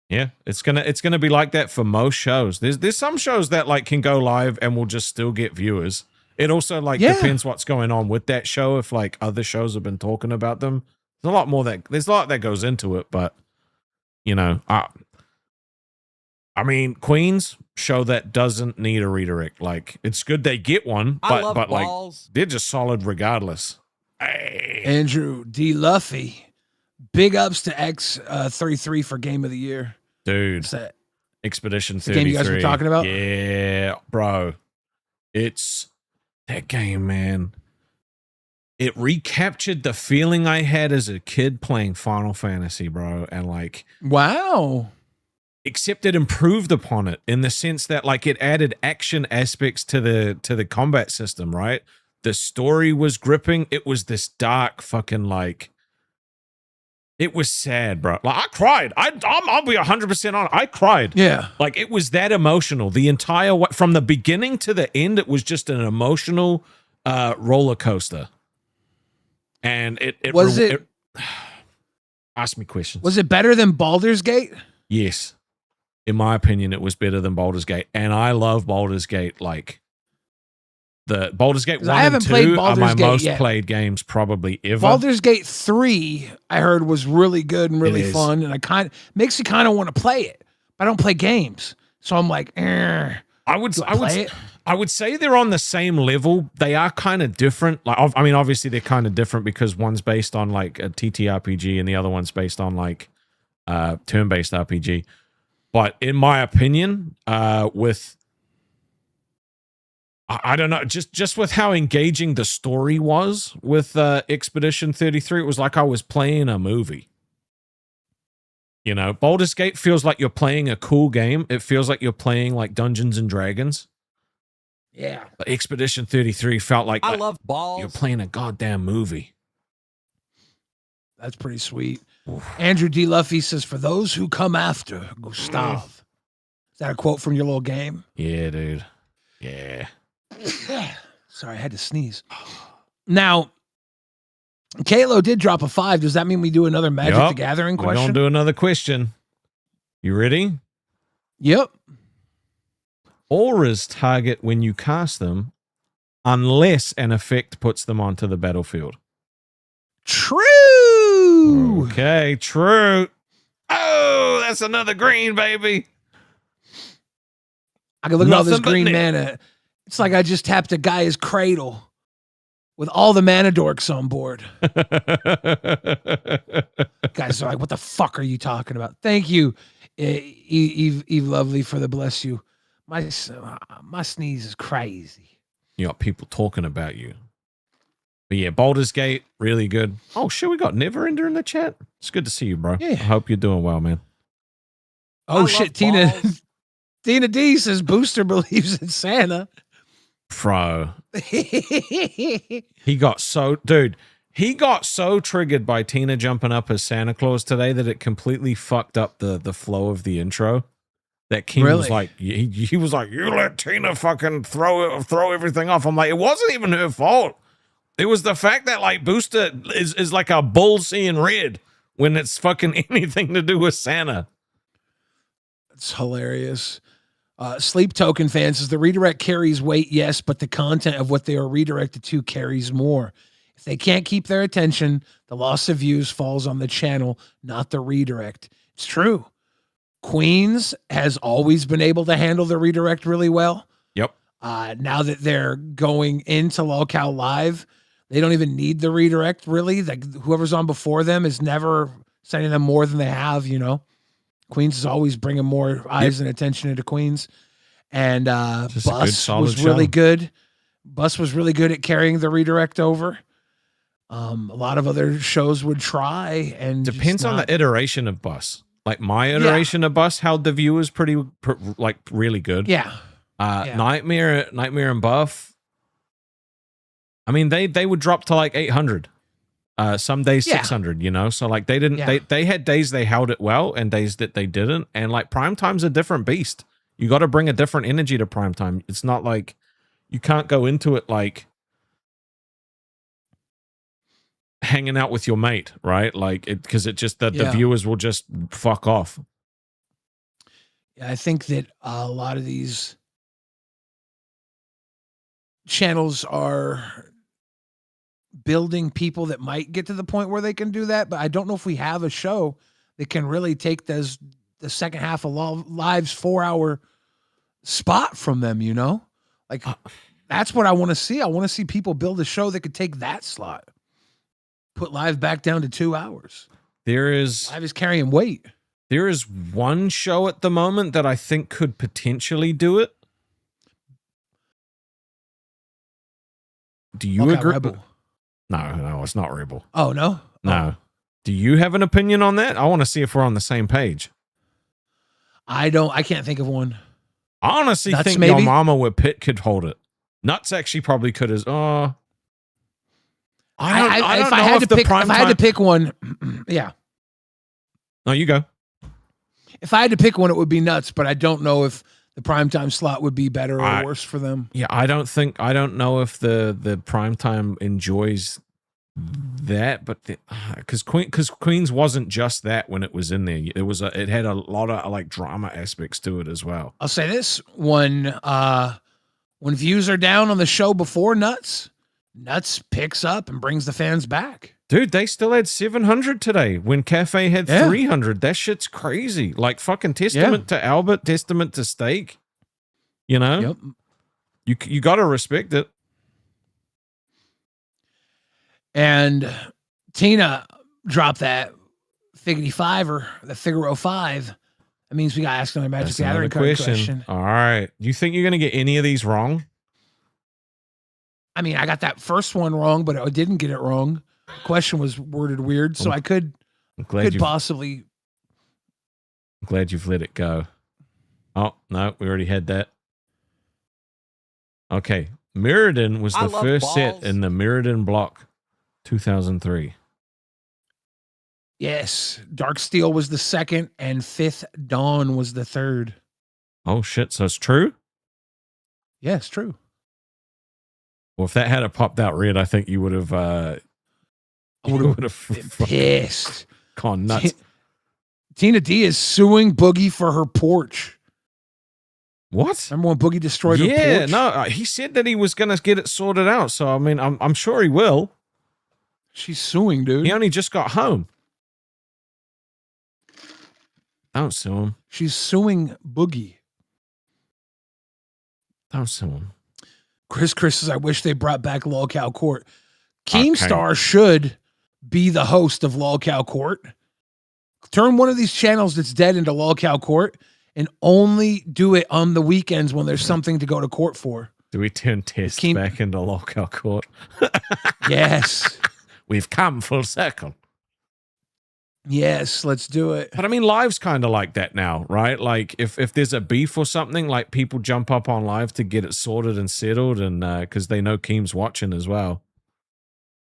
Yeah, it's gonna be like that for most shows. There's some shows that like can go live and will just still get viewers. It also like depends what's going on with that show. If like other shows have been talking about them, there's a lot that goes into it. But you know, I mean, Queens show that doesn't need a redirect. Like it's good they get one, but like they're just solid regardless. Hey. Andrew D. Luffy. Big ups to X33 for Game of the Year. Dude, Expedition 33. The game you guys were talking about? Yeah, bro. It's that game, man. It recaptured the feeling I had as a kid playing Final Fantasy, bro. And like, wow. Except it improved upon it in the sense that like it added action aspects to the combat system, right? The story was gripping. It was this dark fucking like, it was sad, bro. Like I cried. I'll be 100% on. I cried. Yeah. Like it was that emotional. The entire way, from the beginning to the end, it was just an emotional roller coaster. And it was it. Ask me questions. Was it better than Baldur's Gate? Yes. In my opinion, it was better than Baldur's Gate. And I love Baldur's Gate. Like the Baldur's Gate 1 and 2 are my most played games probably ever. Baldur's Gate 3, I heard, was really good and really fun. And makes you kind of want to play it. But I don't play games. So I'm like, I would say they're on the same level. They are kind of different. Like, I mean, obviously they're kind of different because one's based on like a TTRPG and the other one's based on like turn-based RPG. But in my opinion, I don't know, just with how engaging the story was with Expedition 33, it was like I was playing a movie. You know, Baldur's Gate feels like you're playing a cool game. It feels like you're playing like Dungeons and Dragons. Yeah. But Expedition 33 felt like I love balls. you're playing a goddamn movie. That's pretty sweet. Andrew D. Luffy says, for those who come after Gustav. Is that a quote from your little game? Yeah, dude. Yeah. Sorry, I had to sneeze. Now, Kalo did drop a 5. Does that mean we do another Magic the Gathering We're question? going to do another question. You ready? Yep. Auras target when you cast them unless an effect puts them onto the battlefield. True. Okay, true. Oh, that's another green, baby. I can look at all this Nothing but green Nick. mana. It's like I just tapped a Gaia's Cradle with all the mana dorks on board. Guys are like, what the fuck are you talking about? Thank you, Eve Lovely, for the bless you. My sneeze is crazy. You got people talking about you. But yeah, Baldur's Gate, really good. Oh shit, we got Neverender in the chat. It's good to see you, bro. Yeah. I hope you're doing well, man. Oh I shit, love Tina. balls. Tina D says Booster believes in Santa. Bro. He got so triggered by Tina jumping up as Santa Claus today that it completely fucked up the flow of the intro. That Kim was Really? like, he was like, you let Tina fucking throw everything off. I'm like, it wasn't even her fault. It was the fact that like Booster is like a bull seeing red when it's fucking anything to do with Santa. It's hilarious. Sleep Token fan says the redirect carries weight, yes, but the content of what they are redirected to carries more. If they can't keep their attention, the loss of views falls on the channel, not the redirect. It's true. Queens has always been able to handle the redirect really well. Yep. Now that they're going into Lolcow Live, they don't even need the redirect, really. Like whoever's on before them is never sending them more than they have, you know. Queens is always bringing more eyes and attention into Queens. And Just a good, Bus solid was really show. good. Bus was really good at carrying the redirect over. A lot of other shows would try and Depends just on not- the iteration of Bus. Like my iteration of Bus held the viewers like really good. Yeah. Yeah. Nightmare and Buff. I mean, they would drop to like 800. Some days Yeah. 600, you know? So like they didn't, Yeah. they had days they held it well and days that they didn't. And like Primetime's a different beast. You got to bring a different energy to Primetime. It's not like you can't go into it like hanging out with your mate, right? Like it, because it just, the viewers will just fuck off. Yeah, I think that a lot of these channels are building people that might get to the point where they can do that, but I don't know if we have a show that can really take the second half of Live's 4-hour spot from them, you know? Like that's what I want to see. I want to see people build a show that could take that slot. Put Live back down to 2 hours. Live is carrying weight. There is one show at the moment that I think could potentially do it. Do you Lolcow agree? Rebel. No, it's not Rebel. Oh, no? No. Do you have an opinion on that? I want to see if we're on the same page. I can't think of one. I honestly Nuts, think maybe? Your Mama with Pitt could hold it. Nuts actually probably could as I don't If know I had if to the pick, prime if I had to time- pick one, yeah. No, you go. If I had to pick one, it would be Nuts, but I don't know if the primetime slot would be better or worse for them. Yeah, I don't know if the primetime enjoys that, but because Queens wasn't just that when it was in there. It had a lot of like drama aspects to it as well. I'll say this: when views are down on the show before Nuts picks up and brings the fans back. Dude, they still had 700 today when Cafe had Yeah. 300. That shit's crazy. Like fucking testament to Albert, testament to Steak. You know? Yep. You got to respect it. And Tina dropped that Figgy 5 or the Figaro 5. That means we got to ask another Magic That's Gathering another card question. All right. You think you're going to get any of these wrong? I mean, I got that first one wrong, but I didn't get it wrong. The question was worded weird, so I could possibly. I'm glad you've let it go. Oh, no, we already had that. Okay. Mirrodin was I the love first set balls. in the Mirrodin block, 2003. Yes. Dark Steel was the second, and Fifth Dawn was the third. Oh, shit. So it's true? Yeah, it's true. Well, if that had popped out red, I think you would have I would have been pissed. Gone nuts. Tina D is suing Boogie for her porch. What? Remember when Boogie destroyed her porch? Yeah, no, he said that he was going to get it sorted out. So, I mean, I'm sure he will. She's suing, dude. He only just got home. Don't sue him. She's suing Boogie. Don't sue him. Chris says, I wish they brought back Lolcow Court. Keemstar should be the host of Lolcow Court. Turn one of these channels that's dead into Lolcow Court and only do it on the weekends when there's something to go to court for. Do we turn Test back into Lolcow Court? Yes. We've come full circle. Yes, let's do it. But I mean, live's kind of like that now, right? Like if there's a beef or something, like people jump up on live to get it sorted and settled, and because they know Keem's watching as well.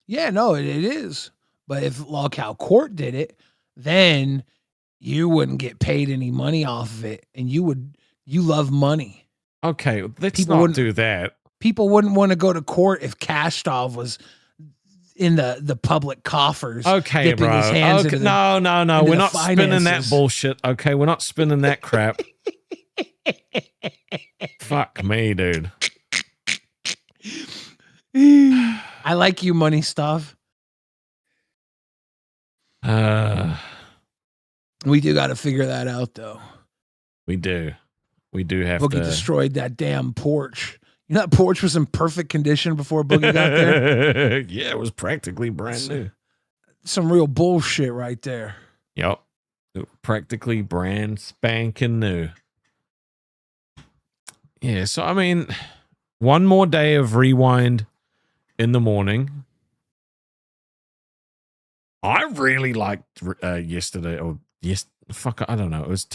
Yeah, no, it is. But if Lolcow Court did it, then you wouldn't get paid any money off of it, and you love money. Okay, let's not do that. People wouldn't want to go to court if Kashtov was in the public coffers. Okay, bro. His hands Okay. into No. We're not finances. spinning that bullshit. Okay, we're not spinning that crap. Fuck me, dude. I like you, money stuff. We do got to figure that out, though. We do have Boogie to. destroyed that damn porch. You know that porch was in perfect condition before Boogie got there? Yeah, it was practically brand new. Some real bullshit right there. Yep. Practically brand spanking new. Yeah, so I mean, one more day of rewind in the morning. I really liked yesterday, I don't know. It was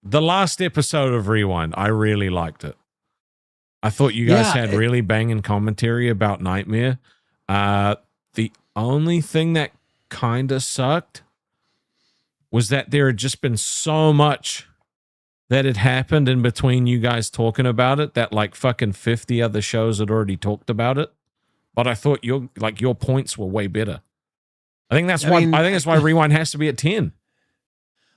the last episode of Rewind. I really liked it. I thought you guys had really banging commentary about Nightmare. The only thing that kind of sucked was that there had just been so much that had happened in between you guys talking about it that like fucking 50 other shows had already talked about it. But I thought your points were way better. I think that's why Rewind has to be at 10.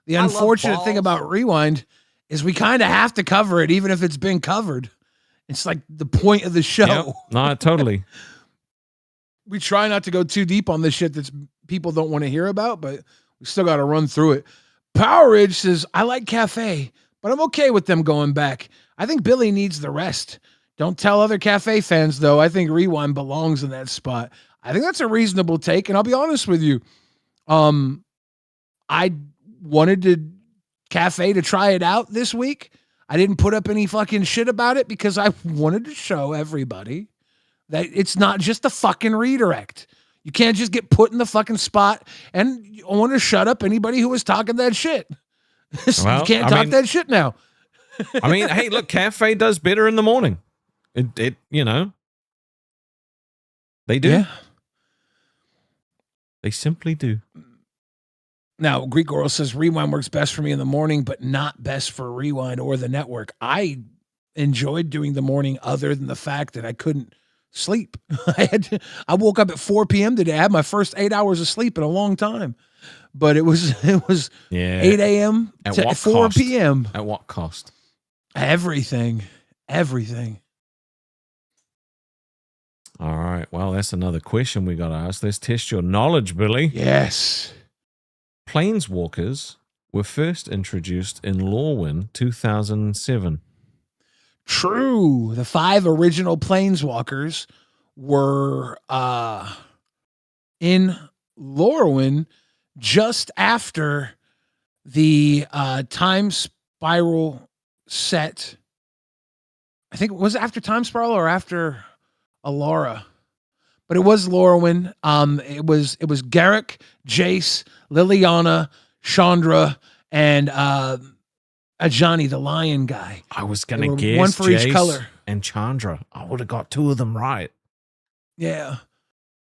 The unfortunate thing about Rewind is we kind of have to cover it, even if it's been covered. It's like the point of the show. Yep. No, totally. We try not to go too deep on this shit that people don't want to hear about, but we still got to run through it. Power Ridge says, I like Cafe, but I'm okay with them going back. I think Billy needs the rest. Don't tell other Cafe fans, though. I think Rewind belongs in that spot. I think that's a reasonable take, and I'll be honest with you. I wanted Cafe to try it out this week. I didn't put up any fucking shit about it because I wanted to show everybody that it's not just a fucking redirect. You can't just get put in the fucking spot, and I want to shut up anybody who was talking that shit. Well, you can't talk that shit now. I mean, hey, look, Cafe does better in the morning. It you know, they do. Yeah. They simply do. Now, Greek Oral says Rewind works best for me in the morning, but not best for Rewind or the network. I enjoyed doing the morning other than the fact that I couldn't sleep. I woke up at 4 p.m. today. I had my first 8 hours of sleep in a long time. But it was 8 a.m. to 4 p.m. At what cost? Everything. All right. Well, that's another question we got to ask. Let's test your knowledge, Billy. Yes. Planeswalkers were first introduced in Lorwyn 2007. True. The 5 original Planeswalkers were in Lorwyn just after the Time Spiral set. I think it was after Time Spiral or after Alara, but it was Lorwyn. It was Garrick, Jace, Liliana, Chandra, and Ajani, the lion guy. I was gonna guess one for Jace each color and Chandra. I would have got 2 of them right. Yeah.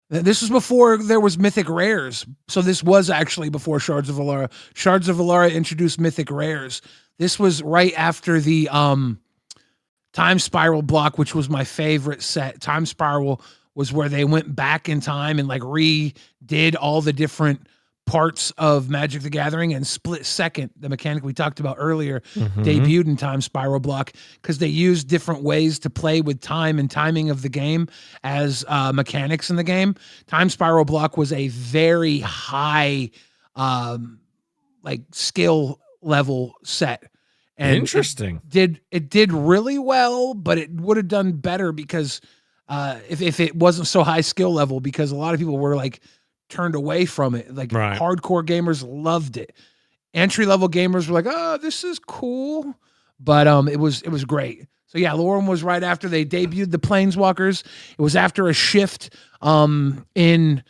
This was before there was Mythic Rares. So this was actually before Shards of Alara. Shards of Alara introduced Mythic Rares. This was right after the Time Spiral block, which was my favorite set. Time Spiral was where they went back in time and like redid all the different parts of Magic the Gathering, and Split Second, the mechanic we talked about earlier, debuted in Time Spiral block because they used different ways to play with time and timing of the game as mechanics in the game. Time Spiral block was a very high like skill level set. And Interesting. It did really well, but it would have done better because if it wasn't so high skill level, because a lot of people were like turned away from it. Like hardcore gamers loved it. Entry level gamers were like, "Oh, this is cool," but it was great. So yeah, Lauren was right after they debuted the Planeswalkers. It was after a shift in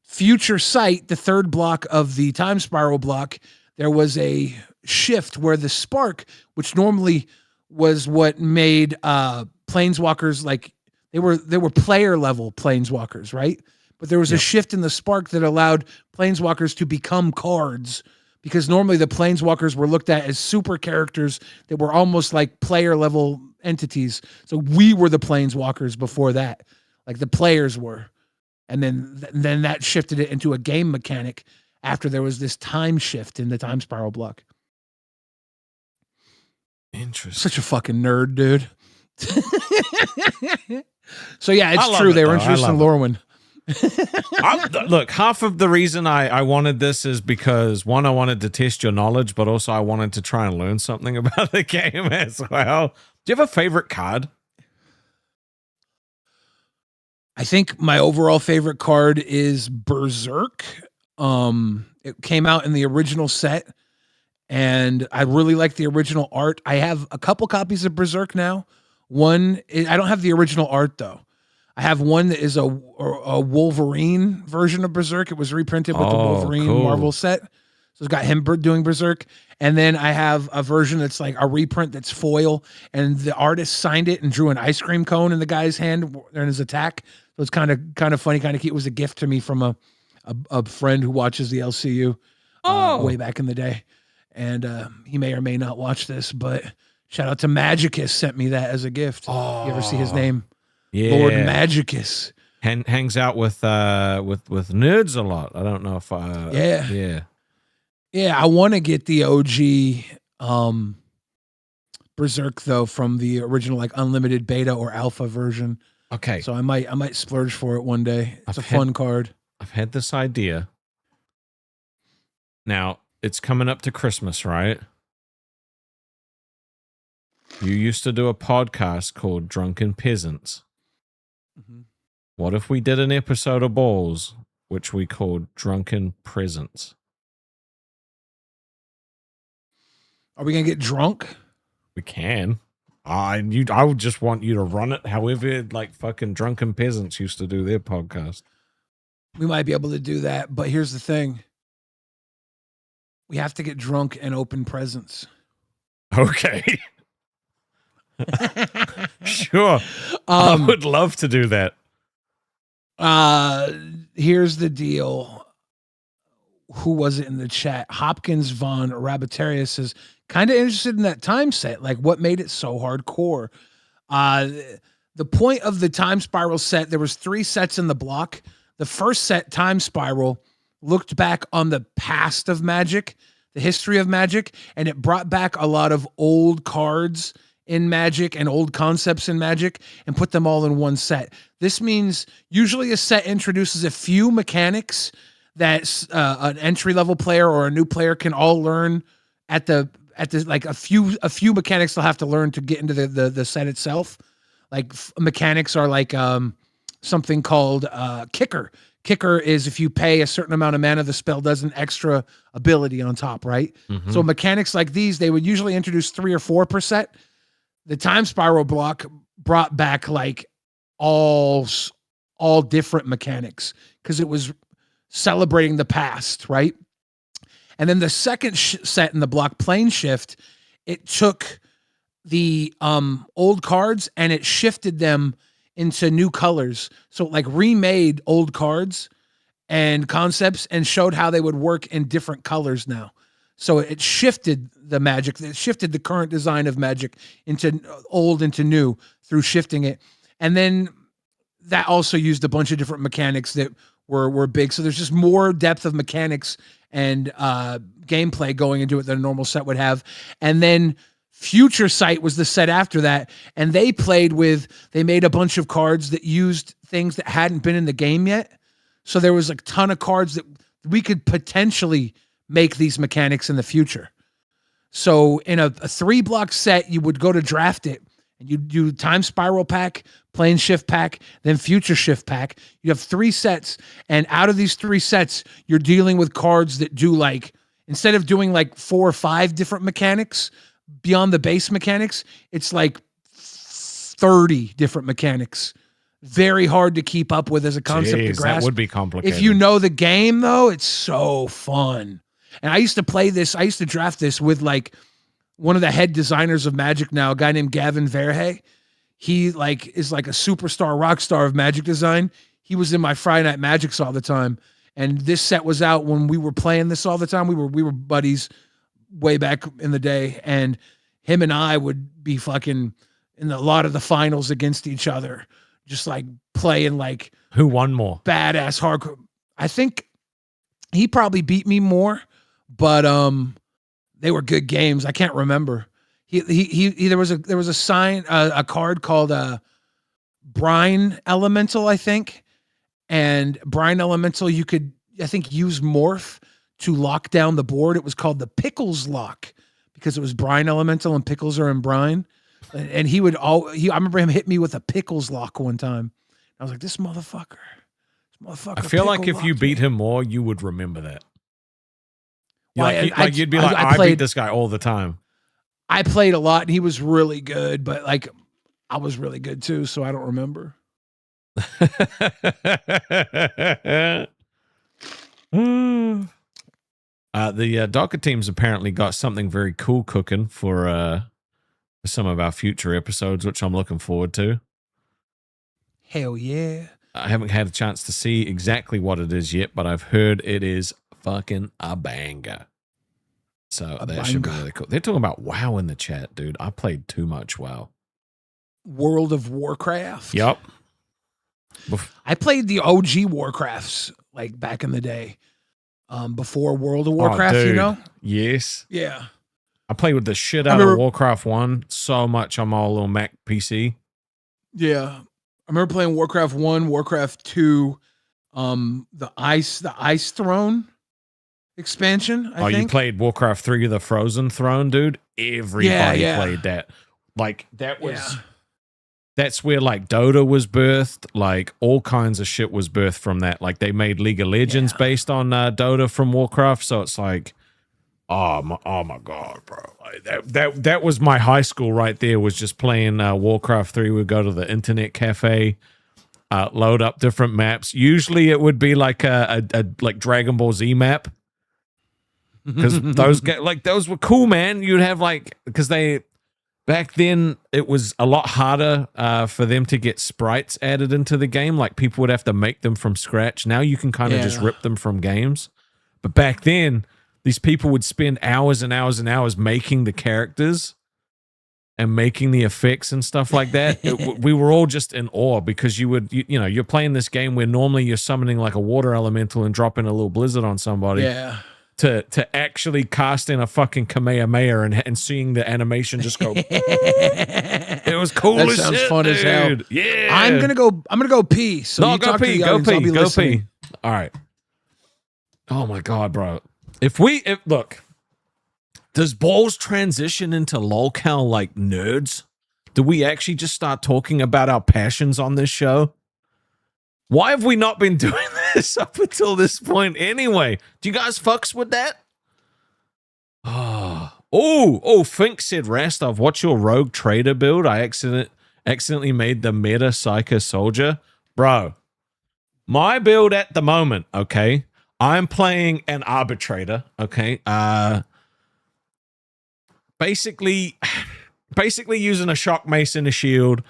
Future Sight, the third block of the Time Spiral block. There was a shift where the Spark, which normally was what made Planeswalkers like they were player level Planeswalkers, right? But there was a shift in the Spark that allowed Planeswalkers to become cards, because normally the Planeswalkers were looked at as super characters that were almost like player level entities. So we were the Planeswalkers before that, like the players were. And then that shifted it into a game mechanic after there was this time shift in the Time Spiral block. Interesting. Such a fucking nerd, dude. So yeah, it's true. They were introduced in Lorwyn. Look, half of the reason I wanted this is because, one, I wanted to test your knowledge, but also I wanted to try and learn something about the game as well. Do you have a favorite card? I think my overall favorite card is Berserk. It came out in the original set, and I really like the original art. I have a couple copies of Berserk now. I don't have the original art though. I have one that is a Wolverine version of Berserk. It was reprinted with the Wolverine Marvel set. So it's got him doing Berserk. And then I have a version that's like a reprint that's foil, and the artist signed it and drew an ice cream cone in the guy's hand during his attack. So it's kind of funny, kind of cute. It was a gift to me from a friend who watches the LCU way back in the day. And he may or may not watch this, but shout out to Magicus, sent me that as a gift. You ever see his name? Yeah. Lord Magicus. Hangs out with nerds a lot. I don't know if Yeah, I want to get the OG Berserk though, from the original like unlimited beta or alpha version. Okay. So I might splurge for it one day. It's a fun card. I've had this idea. Now, it's coming up to Christmas, right? You used to do a podcast called Drunken Peasants. Mm-hmm. What if we did an episode of Balls, which we called Drunken Presents? Are we going to get drunk? We can. I would just want you to run it however like fucking Drunken Peasants used to do their podcast. We might be able to do that, but here's the thing. We have to get drunk and open presents. Okay. Sure. I would love to do that. Here's the deal. Who was it in the chat? Hopkins Von Rabbitarius says, kind of interested in that time set. Like, what made it so hardcore? The point of the Time Spiral set, there was 3 sets in the block. The first set, Time Spiral, looked back on the past of Magic, the history of Magic, and it brought back a lot of old cards in Magic and old concepts in Magic and put them all in one set. This means usually a set introduces a few mechanics that an entry-level player or a new player can all learn at the like a few mechanics they'll have to learn to get into the set itself. Like mechanics are like something called Kicker. Kicker is if you pay a certain amount of mana, the spell does an extra ability on top, right? Mm-hmm. So mechanics like these, they would usually introduce 3 or 4 per set. The Time Spiral block brought back like all different mechanics because it was celebrating the past, right? And then the second set in the block, Plane Shift, it took the old cards and it shifted them into new colors. So it like remade old cards and concepts and showed how they would work in different colors now. So it shifted the Magic, it shifted the current design of Magic into old into new through shifting it. And then that also used a bunch of different mechanics that were big. So there's just more depth of mechanics and gameplay going into it than a normal set would have. And then Future Sight was the set after that, and they made a bunch of cards that used things that hadn't been in the game yet. So there was a ton of cards that we could potentially make these mechanics in the future. So in a 3-block set, you would go to draft it, and you do Time Spiral pack, Plane Shift pack, then Future Shift pack. You have 3 sets, and out of these 3 sets, you're dealing with cards that do like, instead of doing like 4 or 5 different mechanics beyond the base mechanics, it's like 30 different mechanics. Very hard to keep up with as a concept to grasp. That would be complicated. If you know the game, though, it's so fun. And I used to play this. I used to draft this with like one of the head designers of Magic now, a guy named Gavin Verhey. He like is like a superstar, rock star of Magic design. He was in my Friday Night Magics all the time. And this set was out when we were playing this all the time. We were buddies way back in the day, and him and I would be fucking in a lot of the finals against each other, just like playing like who won more badass hardcore. I think he probably beat me more, but they were good games. I can't remember. He there was a card called Brine Elemental, I think, and Brine Elemental you could, I think, use Morph to lock down the board. It was called the Pickles Lock because it was Brine Elemental and pickles are in brine. And I remember him hit me with a Pickles Lock one time. I was like, this motherfucker. I feel like if you beat him more, you would remember that. Well, you'd be like, I beat this guy all the time. I played a lot and he was really good, but like I was really good too, so I don't remember. The Docker team's apparently got something very cool cooking for some of our future episodes, which I'm looking forward to. Hell yeah. I haven't had a chance to see exactly what it is yet, but I've heard it is fucking a banger. So that should be really cool. They're talking about WoW in the chat, dude. I played too much WoW. World of Warcraft. Yep. I played the OG Warcrafts like back in the day. Before World of Warcraft, you know? Yes. Yeah. I played with the shit out of Warcraft 1 so much on my little Mac PC. Yeah. I remember playing Warcraft 1, Warcraft 2, the Ice Throne expansion, I think. You played Warcraft 3, the Frozen Throne, dude? Everybody played that. Like, that was... Yeah. That's where, like, Dota was birthed. Like, all kinds of shit was birthed from that. Like, they made League of Legends based on Dota from Warcraft. So it's like, oh my God, bro. Like, that was my high school right there, was just playing Warcraft 3. We'd go to the internet cafe, load up different maps. Usually it would be like a like Dragon Ball Z map. Because those were cool, man. You'd have like, because back then, it was a lot harder for them to get sprites added into the game. Like, people would have to make them from scratch. Now you can kind of just rip them from games. But back then, these people would spend hours and hours and hours making the characters and making the effects and stuff like that. We were all just in awe because you're playing this game where normally you're summoning like a water elemental and dropping a little blizzard on somebody. Yeah. To actually cast in a fucking Kamehameha and seeing the animation just go. It was cool that as sounds shit, fun dude. as hell. Yeah. I'm gonna go pee. So no, you go talk pee, to the go audience, I'll be pee, go listening. pee. All right. Oh my God, bro. Look, does Balls transition into Lolcow like nerds? Do we actually just start talking about our passions on this show? Why have we not been doing this up until this point anyway? Do you guys fucks with that? Oh, Fink said, Rastov, what's your rogue trader build? I accidentally made the meta psycho soldier. Bro, my build at the moment, okay, I'm playing an arbitrator, okay? Basically, basically using a shock mace and a shield.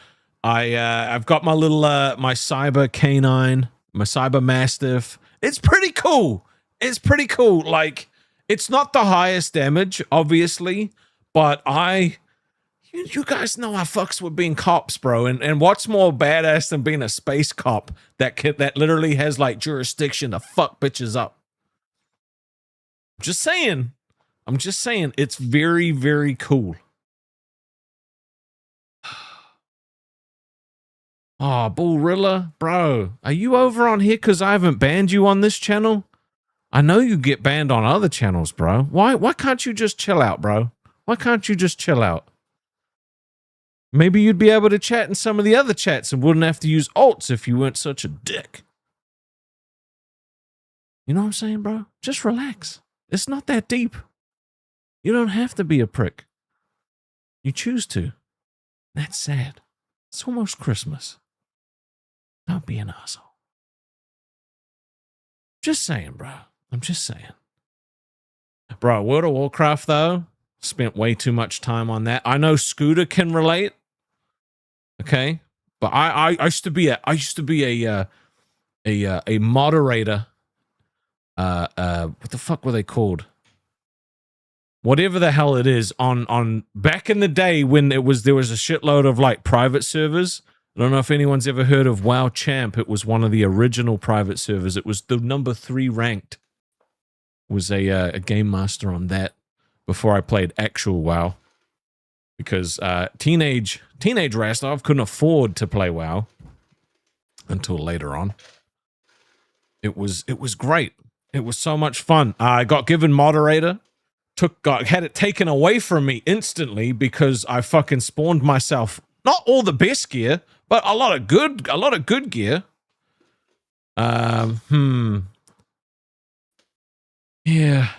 I've got my little my cyber canine, my cyber mastiff. It's pretty cool. It's pretty cool. Like, it's not the highest damage, obviously, but you guys know I fucks with being cops, bro. And what's more badass than being a space cop that literally has like jurisdiction to fuck bitches up? Just saying. I'm just saying it's very, very cool. Oh, Bullrilla, bro, are you over on here because I haven't banned you on this channel? I know you get banned on other channels, bro. Why can't you just chill out, bro? Why can't you just chill out? Maybe you'd be able to chat in some of the other chats and wouldn't have to use alts if you weren't such a dick. You know what I'm saying, bro? Just relax. It's not that deep. You don't have to be a prick. You choose to. That's sad. It's almost Christmas. Don't be an asshole. Just saying, bro. I'm just saying. Bro, World of Warcraft, though, spent way too much time on that. I know Scooter can relate. Okay? But I used to be a moderator. What the fuck were they called? Whatever the hell it is, on back in the day when there was a shitload of like private servers. I don't know if anyone's ever heard of WoW Champ. It was one of the original private servers. It was the number 3 ranked. Was a game master on that before I played actual WoW, because teenage Rastov couldn't afford to play WoW until later on. It was great. It was so much fun. I got given moderator. Had it taken away from me instantly because I fucking spawned myself not all the best gear, but a lot of good gear. Yeah.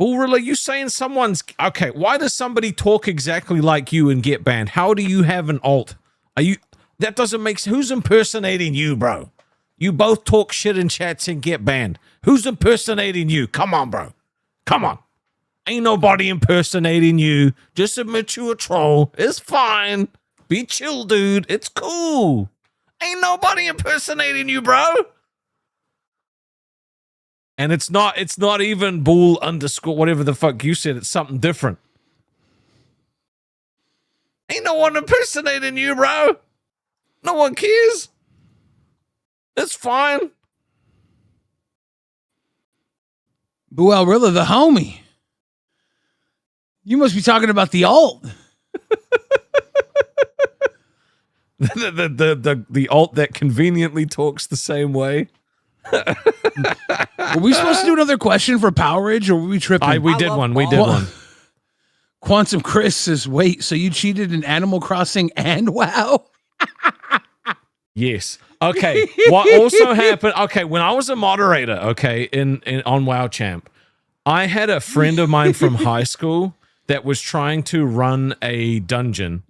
Bullrilla, you saying someone's okay? Why does somebody talk exactly like you and get banned? How do you have an alt? That doesn't make sense. Who's impersonating you, bro? You both talk shit in chats and get banned. Who's impersonating you? Come on, bro. Come on. Ain't nobody impersonating you. Just admit you a troll. It's fine. Be chill, dude. It's cool. Ain't nobody impersonating you, bro. And it's not even bull underscore whatever the fuck you said. It's something different. Ain't no one impersonating you, bro. No one cares. It's fine. Bullrilla, the homie. You must be talking about the alt. the alt that conveniently talks the same way. Were we supposed to do another question for Power Ridge, or were we tripping? We did one. Quantum Chris says, wait, so you cheated in Animal Crossing and WoW? Yes. Okay. What also happened? Okay, when I was a moderator, okay, on WoW Champ, I had a friend of mine from high school that was trying to run a dungeon,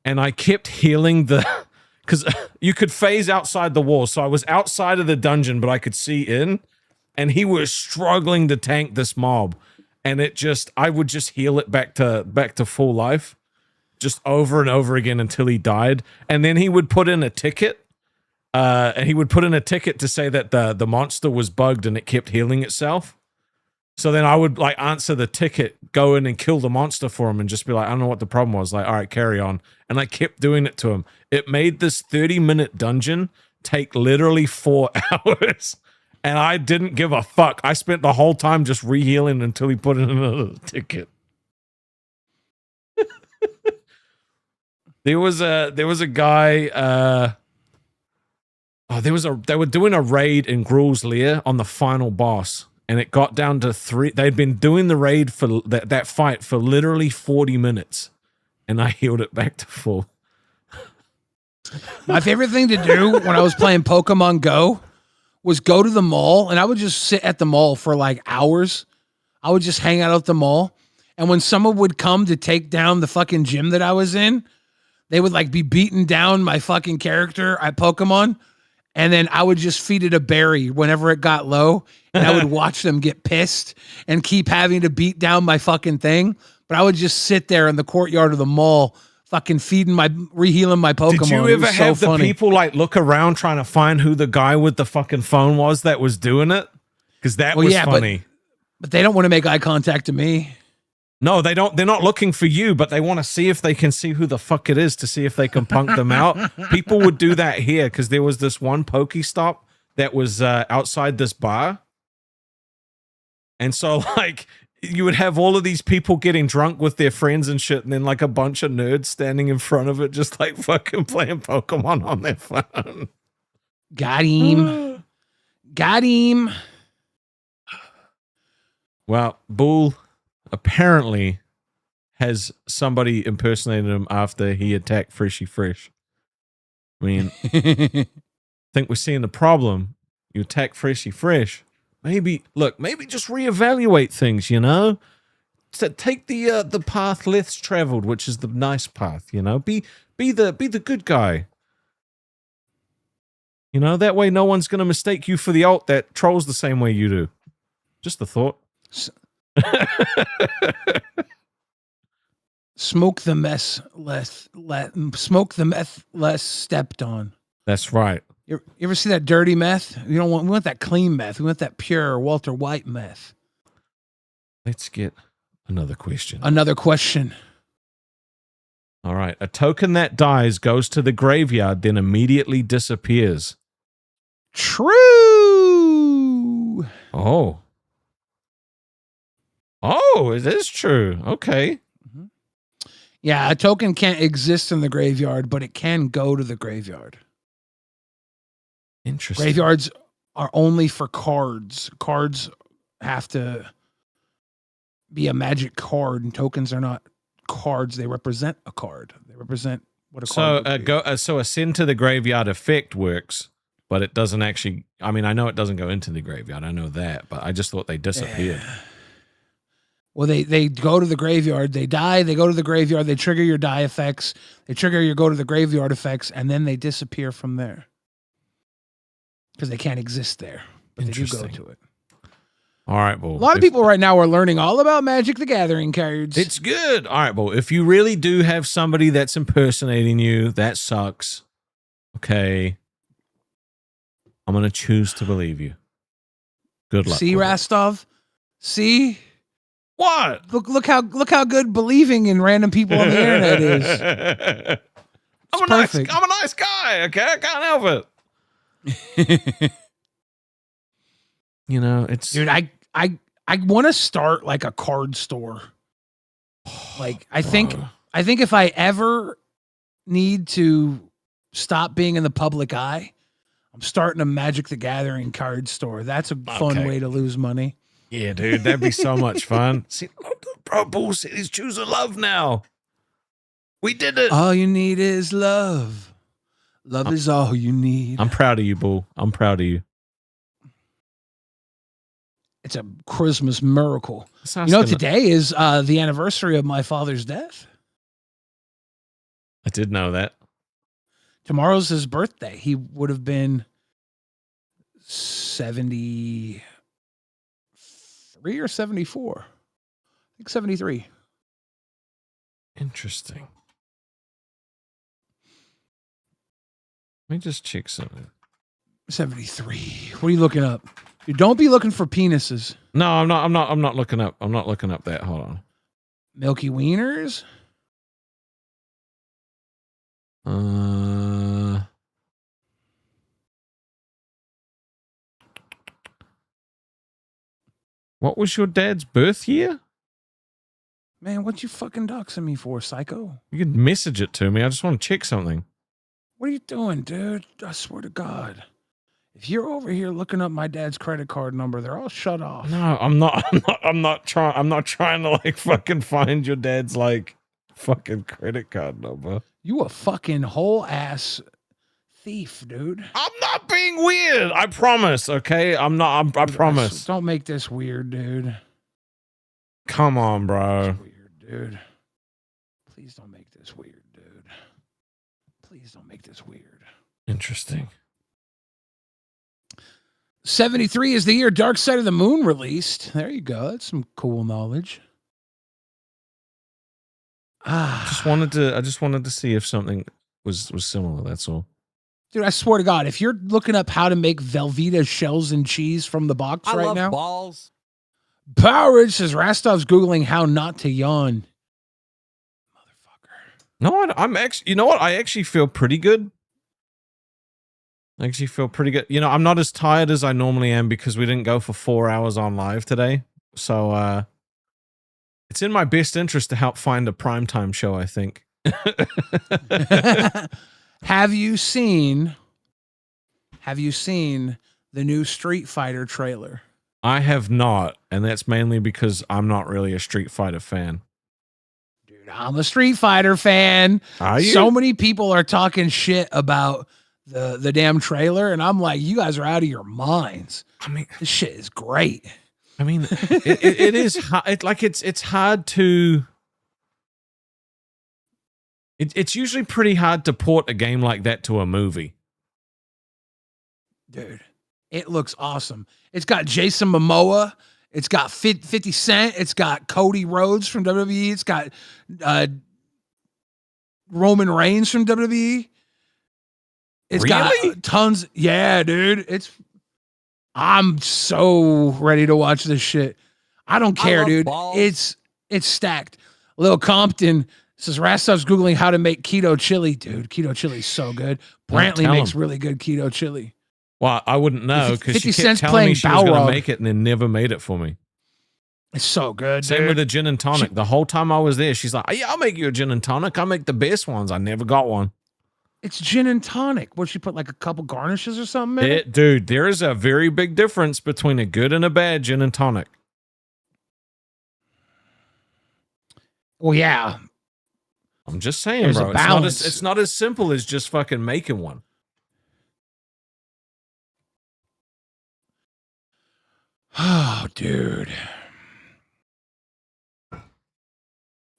and I kept healing because you could phase outside the wall. So I was outside of the dungeon, but I could see in, and he was struggling to tank this mob, and I would just heal it back to full life, just over and over again until he died, and then he would put in a ticket. And he would put in a ticket to say that the monster was bugged and it kept healing itself. So then I would like answer the ticket, go in and kill the monster for him and just be like, I don't know what the problem was. Like, all right, carry on. And I kept doing it to him. It made this 30-minute dungeon take literally 4 hours. And I didn't give a fuck. I spent the whole time just rehealing until he put in another ticket. There was a guy, they were doing a raid in Gruul's Lair on the final boss, and it got down to 3. They'd been doing the raid for that fight for literally 40 minutes, and I healed it back to full. My favorite thing to do when I was playing Pokemon Go was go to the mall, and I would just sit at the mall for like hours. I would just hang out at the mall, and when someone would come to take down the fucking gym that I was in, they would like be beating down my fucking character at Pokemon. And then I would just feed it a berry whenever it got low. And I would watch them get pissed and keep having to beat down my fucking thing. but I would just sit there in the courtyard of the mall, fucking rehealing my Pokemon. Did you It ever was so have the funny. people like look around trying to find who the guy with the fucking phone was that was doing it? Because that was funny. But they don't want to make eye contact to me. No, they don't. They're not looking for you, but they want to see if they can see who the fuck it is to see if they can punk them out. People would do that here because there was this one Pokestop that was outside this bar. And so, like, you would have all of these people getting drunk with their friends and shit, and then, like, a bunch of nerds standing in front of it, just, like, fucking playing Pokemon on their phone. Got him. Got him. Well, Bull apparently has somebody impersonated him after he attacked Freshy Fresh. I mean, I think we're seeing the problem. You attack Freshy Fresh. Maybe just reevaluate things, you know? So take the path less traveled, which is the nice path, you know? Be the good guy. You know, that way no one's gonna mistake you for the alt that trolls the same way you do. Just a thought. Smoke the mess less. Smoke the meth less stepped on. That's right. You ever see that dirty meth? We want that clean meth. We want that pure Walter White meth. Let's get another question. Another question. All right. A token that dies goes to the graveyard, then immediately disappears. True. Oh, it is true. Okay. Yeah, a token can't exist in the graveyard, but it can go to the graveyard. Interesting. Graveyards are only for cards. Cards have to be a magic card, and tokens are not cards. They represent a card. They represent what a card would be. So a send to the graveyard effect works, but it doesn't actually. I mean, I know it doesn't go into the graveyard. I know that, but I just thought they disappeared. Yeah. Well, they go to the graveyard. They die. They go to the graveyard. They trigger your die effects. They trigger your go to the graveyard effects, and then they disappear from there because they can't exist there. But they do go to it. All right, well, a lot of people right now are learning all about Magic the Gathering cards. It's good. All right, well, if you really do have somebody that's impersonating you, that sucks. Okay, I'm gonna choose to believe you. Good luck. See, Rastov. See. What? Look how good believing in random people on the internet is. I'm a nice guy. Okay, I can't help it. You know, it's dude. I want to start like a card store. Like I think if I ever need to stop being in the public eye, I'm starting a Magic the Gathering card store. That's a fun way to lose money. Yeah, dude, that'd be so much fun. See, bro, Bull City's choosing love now. We did it. All you need is love. Love is all you need. I'm proud of you, Bull. I'm proud of you. It's a Christmas miracle. You know, today is the anniversary of my father's death. I did know that. Tomorrow's his birthday. He would have been 73 or 74. I think 73. Interesting. Let me just check something. 73. What are you looking up? Dude, don't be looking for penises. No, I'm not looking up. I'm not looking up that. Hold on. Milky Wieners? What was your dad's birth year? Man, what you fucking doxing me for, psycho? You can message it to me. I just want to check something. What are you doing, dude? I swear to God. If you're over here looking up my dad's credit card number, they're all shut off. No, I'm not trying to like fucking find your dad's like fucking credit card number. You a fucking whole ass thief, dude. I'm not being weird. I promise. Okay, I'm not. I promise. Don't make this weird, dude. Come on, bro. It's weird, dude. Please don't make this weird, dude. Please don't make this weird. Interesting. 73 is the year Dark Side of the Moon released. There you go. That's some cool knowledge. I just wanted to see if something was similar. That's all. Dude, I swear to God, if you're looking up how to make Velveeta shells and cheese from the box I right love now, balls. Power Rich says Rastov's Googling how not to yawn. Motherfucker. No, I'm actually. You know what? I actually feel pretty good. I'm not as tired as I normally am because we didn't go for 4 hours on live today. So it's in my best interest to help find a primetime show, I think. Have you seen the new Street Fighter trailer? I have not, and that's mainly because I'm not really a Street Fighter fan. Dude, I'm a Street Fighter fan. Are you? So many people are talking shit about the damn trailer, and I'm like, you guys are out of your minds. I mean, this shit is great. I mean, it is it's hard to. It's usually pretty hard to port a game like that to a movie. Dude, it looks awesome. It's got Jason Momoa. It's got 50 Cent. It's got Cody Rhodes from WWE. It's got Roman Reigns from WWE. It's got tons. Yeah, dude. I'm so ready to watch this shit. I don't care, dude. Balls. It's stacked. Lil Compton says Rastov's Googling how to make keto chili. Dude, keto chili is so good. Brantley makes really good keto chili. Well, I wouldn't know because she 50 kept Cent's telling playing me she was going Balrog. to make it and then never made it for me. It's so good. Same dude. with the gin and tonic. The whole time I was there, she's like, "Yeah, I'll make you a gin and tonic. I make the best ones. I never got one." It's gin and tonic. What, she put like a couple garnishes or something in it? Dude, there is a very big difference between a good and a bad gin and tonic. Well, yeah. I'm just saying, There's bro. a balance. It's not as simple as just fucking making one. Oh, dude.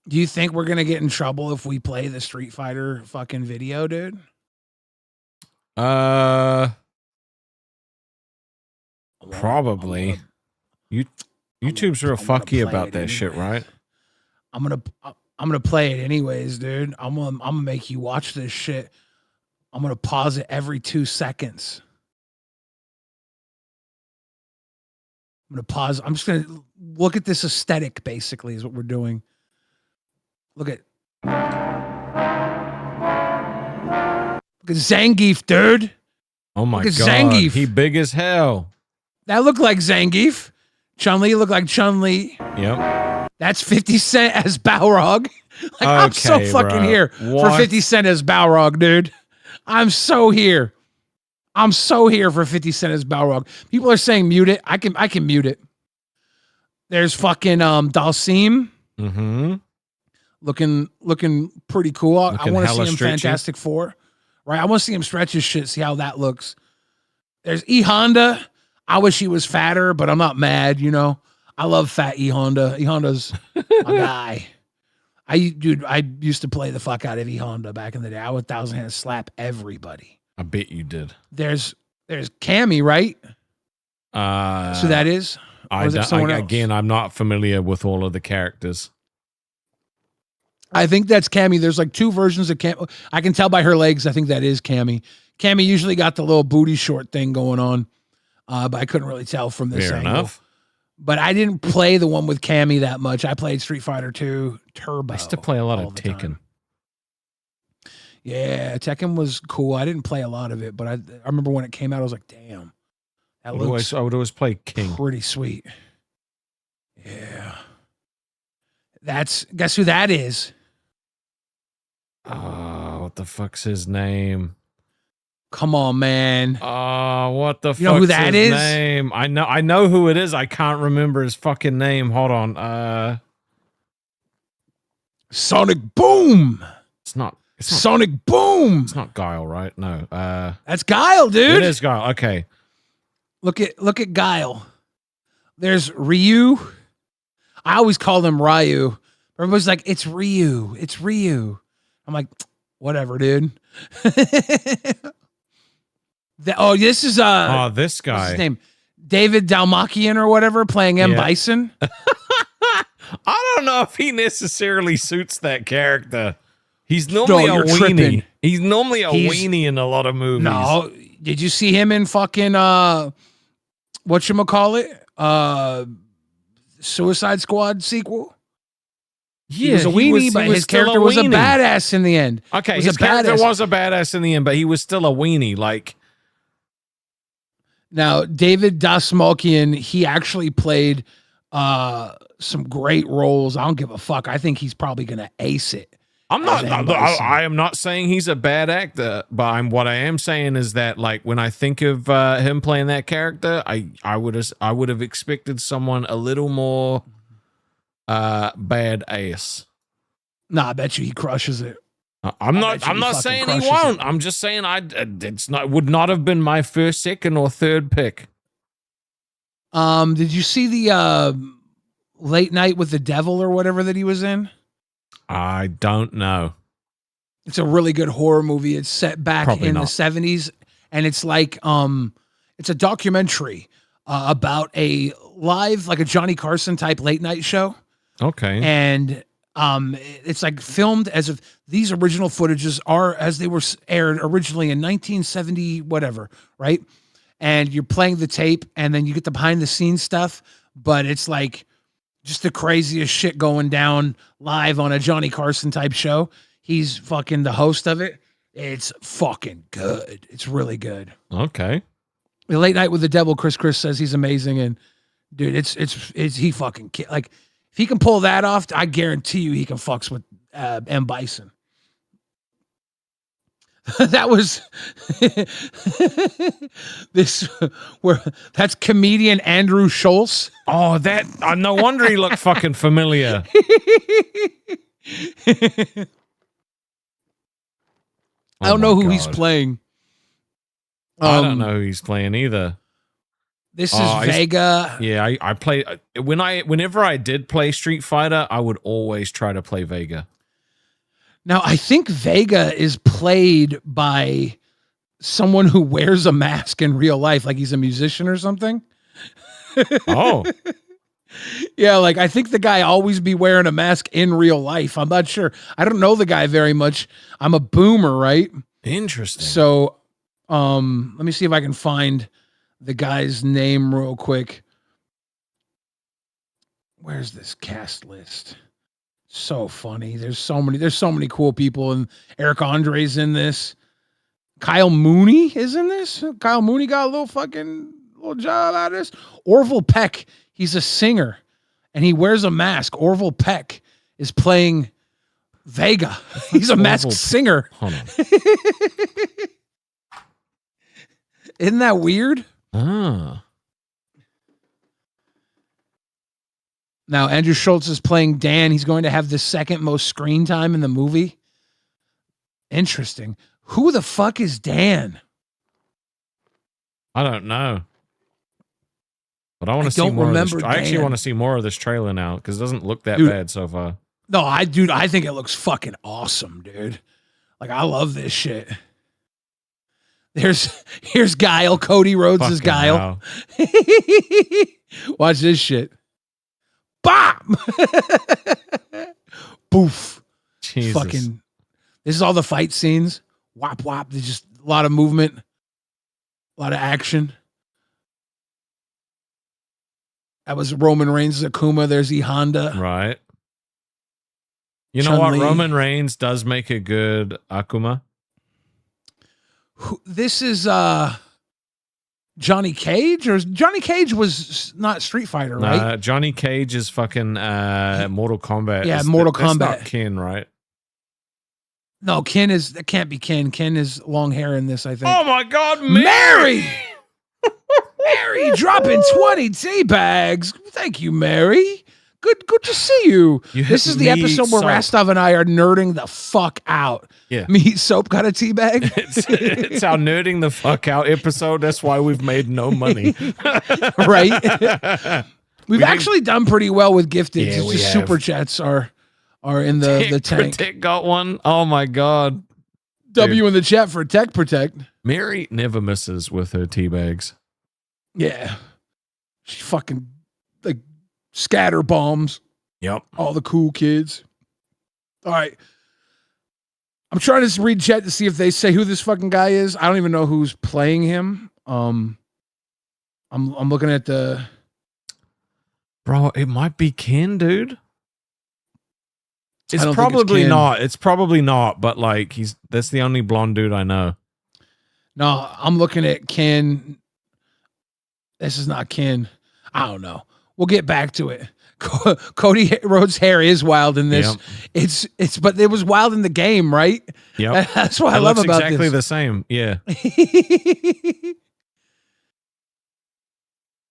Do you think we're going to get in trouble if we play the Street Fighter fucking video, dude? Probably. YouTube's real fucky about that shit, right? I'm gonna play it anyways, dude. I'm gonna make you watch this shit. I'm gonna pause it every 2 seconds. I'm gonna pause. I'm just gonna look at this aesthetic. Basically, is what we're doing. Look at Zangief, dude. Oh my god, Zangief. he big as hell. That looked like Zangief. Chun-Li looked like Chun-Li. Yep. That's 50 Cent as Balrog. Like, I'm so Okay, fucking bro. here for 50 Cent as Balrog, dude. I'm so here. I'm so here for 50 Cent as Balrog. People are saying mute it. I can mute it. There's fucking Dalsim. Mm-hmm. Looking pretty cool. I Looking want to see hella him stretchy. Fantastic Four. Right? I want to see him stretch his shit, see how that looks. There's E Honda. I wish he was fatter, but I'm not mad, you know. I love fat E Honda. E Honda's my guy. I used to play the fuck out of E Honda back in the day. I would 1,000 hands slap everybody. I bet you did. There's Cammy, right? So that is. Or is it someone else? Again, I'm not familiar with all of the characters. I think that's Cammy. There's like 2 versions of Cammy. I can tell by her legs. I think that is Cammy. Cammy usually got the little booty short thing going on, but I couldn't really tell from this Fair angle. enough. But I didn't play the one with Cammy that much. I played Street Fighter 2 Turbo. I used to play a lot all of the Tekken. time. Yeah, Tekken was cool. I didn't play a lot of it, but I remember when it came out, I was like, damn, that looks I would always play King. pretty sweet. Yeah. Guess who that is? Oh, what the fuck's his name? Come on, man. Oh, what the fuck's You know who that his is? name? I know who it is. I can't remember his fucking name. Hold on. Sonic Boom. It's not Sonic Boom. It's not Guile, right? No. That's Guile, dude. It is Guile. Okay. Look at Guile. There's Ryu. I always call them Ryu. Everybody's like, it's Ryu. It's Ryu. I'm like, whatever, dude. This is This what's guy. his name? David Dalmakian or whatever playing M. Yeah. Bison. I don't know if he necessarily suits that character. He's normally you're a weenie. tripping. He's normally a weenie in a lot of movies. No, did you see him in fucking whatchamacallit? Suicide Squad sequel? Yeah, he was a weenie, but his character was a badass in the end. Okay, his character was a badass in the end, but he was still a weenie. Like, now, David Dastmalchian, he actually played some great roles. I don't give a fuck. I think he's probably gonna ace it. I am not saying he's a bad actor, but what I am saying is that, like, when I think of him playing that character, I would have expected someone a little more bad ass. Nah, I bet you he crushes it. I'm not saying he won't. I'm just saying would not have been my first, second, or third pick. Did you see the Late Night with the Devil or whatever that he was in? I don't know. It's a really good horror movie. It's set back the 70s, and it's like it's a documentary about a live, like a Johnny Carson type late night show. Okay. And it's like filmed as if these original footages are as they were aired originally in 1970 whatever, right? And you're playing the tape, and then you get the behind the scenes stuff, but it's like just the craziest shit going down live on a Johnny Carson type show. He's fucking the host of it. It's fucking good. It's really good. Okay. The Late Night with the Devil, Chris says he's amazing, and dude, it's he fucking like if he can pull that off, I guarantee you he can fucks with M. Bison. That was that's comedian Andrew Schultz. Oh, that no wonder he looked fucking familiar. I don't know who he's playing. I don't know who he's playing either. This is Vega. Yeah, I play whenever I did play Street Fighter, I would always try to play Vega. Now, I think Vega is played by someone who wears a mask in real life, like he's a musician or something. Oh. Yeah, like I think the guy always be wearing a mask in real life. I'm not sure. I don't know the guy very much. I'm a boomer, right? Interesting. So, let me see if I can find the guy's name real quick. Where's this cast list? So funny. There's so many cool people, and Eric Andre's in this. Kyle Mooney is in this. Kyle Mooney got a little job out of this. Orville Peck, he's a singer, and he wears a mask. Orville Peck is playing Vega. He's a masked singer. Hold on. Isn't that weird? Ah. Now, Andrew Schultz is playing Dan. He's going to have the second most screen time in the movie. Interesting. Who the fuck is Dan? I don't know. But I want to see more of this. I actually want to see more of this trailer now because it doesn't look that bad so far. No, I think it looks fucking awesome, dude. Like, I love this shit. Here's Guile. Cody Rhodes is Guile. Watch this shit. Bop! Boof. Jesus. Fucking. This is all the fight scenes. Wop wop. There's just a lot of movement, a lot of action. That was Roman Reigns' Akuma. There's E Honda. Right. You know what? Roman Reigns does make a good Akuma. This is Johnny Cage, or Johnny Cage was not Street Fighter, right? Johnny Cage is fucking Mortal Kombat. Yeah, Mortal Kombat. That's not Ken, right? No, that can't be Ken. Ken is long hair in this, I think. Oh my God, Mary! Mary dropping 20 tea bags. Thank you, Mary. Good to see you. This is the episode where Rastov and I are nerding the fuck out. Yeah. Meat Soap got a tea bag. It's our nerding the fuck out episode. That's why we've made no money. Right? We've actually done pretty well with gifted. Yeah, just super chats are in the tank. Protect got one. Oh my God. W Dude. In the chat for Tech Protect. Mary never misses with her tea bags. Yeah. She fucking like scatter bombs. Yep. All the cool kids. All right. I'm trying to read chat to see if they say who this fucking guy is. I don't even know who's playing him. I'm looking at the. Bro, it might be Ken, dude. I It's don't think probably Ken. not. It's probably not, but like that's the only blonde dude I know. No, I'm looking at Ken. This is not Ken. I don't know. We'll get back to it. Cody Rhodes' hair is wild in this. It's but it was wild in the game, right? Yep. That's what I love about exactly this. the same. Yeah.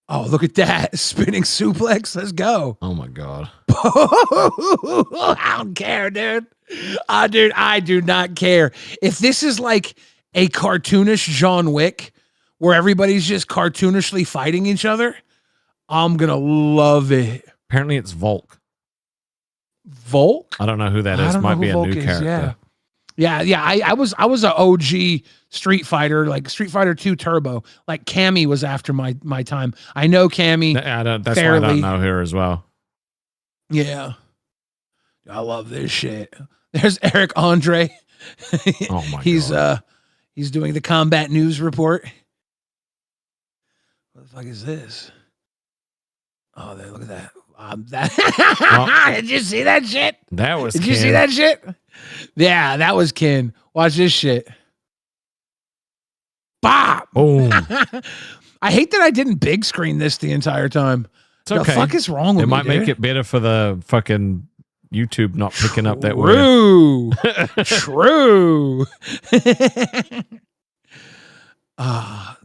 Oh, look at that. Spinning suplex. Let's go. Oh my God. I don't care, dude. Dude, I do not care. If this is like a cartoonish John Wick where everybody's just cartoonishly fighting each other, I'm going to love it. Apparently it's Volk. Volk? I don't know who that is. Might be a new character. Yeah. I was an OG Street Fighter, like Street Fighter 2 Turbo. Like Cammy was after my time. I know Cammy. That's why I don't know her as well. Yeah. I love this shit. There's Eric Andre. Oh my God. He's doing the combat news report. What the fuck is this? Oh, there, look at that. Did you see that shit? That was Did Ken. you see that shit? Yeah, that was Ken. Watch this shit. Bop! Boom. I hate that I didn't big screen this the entire time. It's okay. The fuck is wrong with it me, might dude? make it better for the fucking YouTube not picking up that word. True.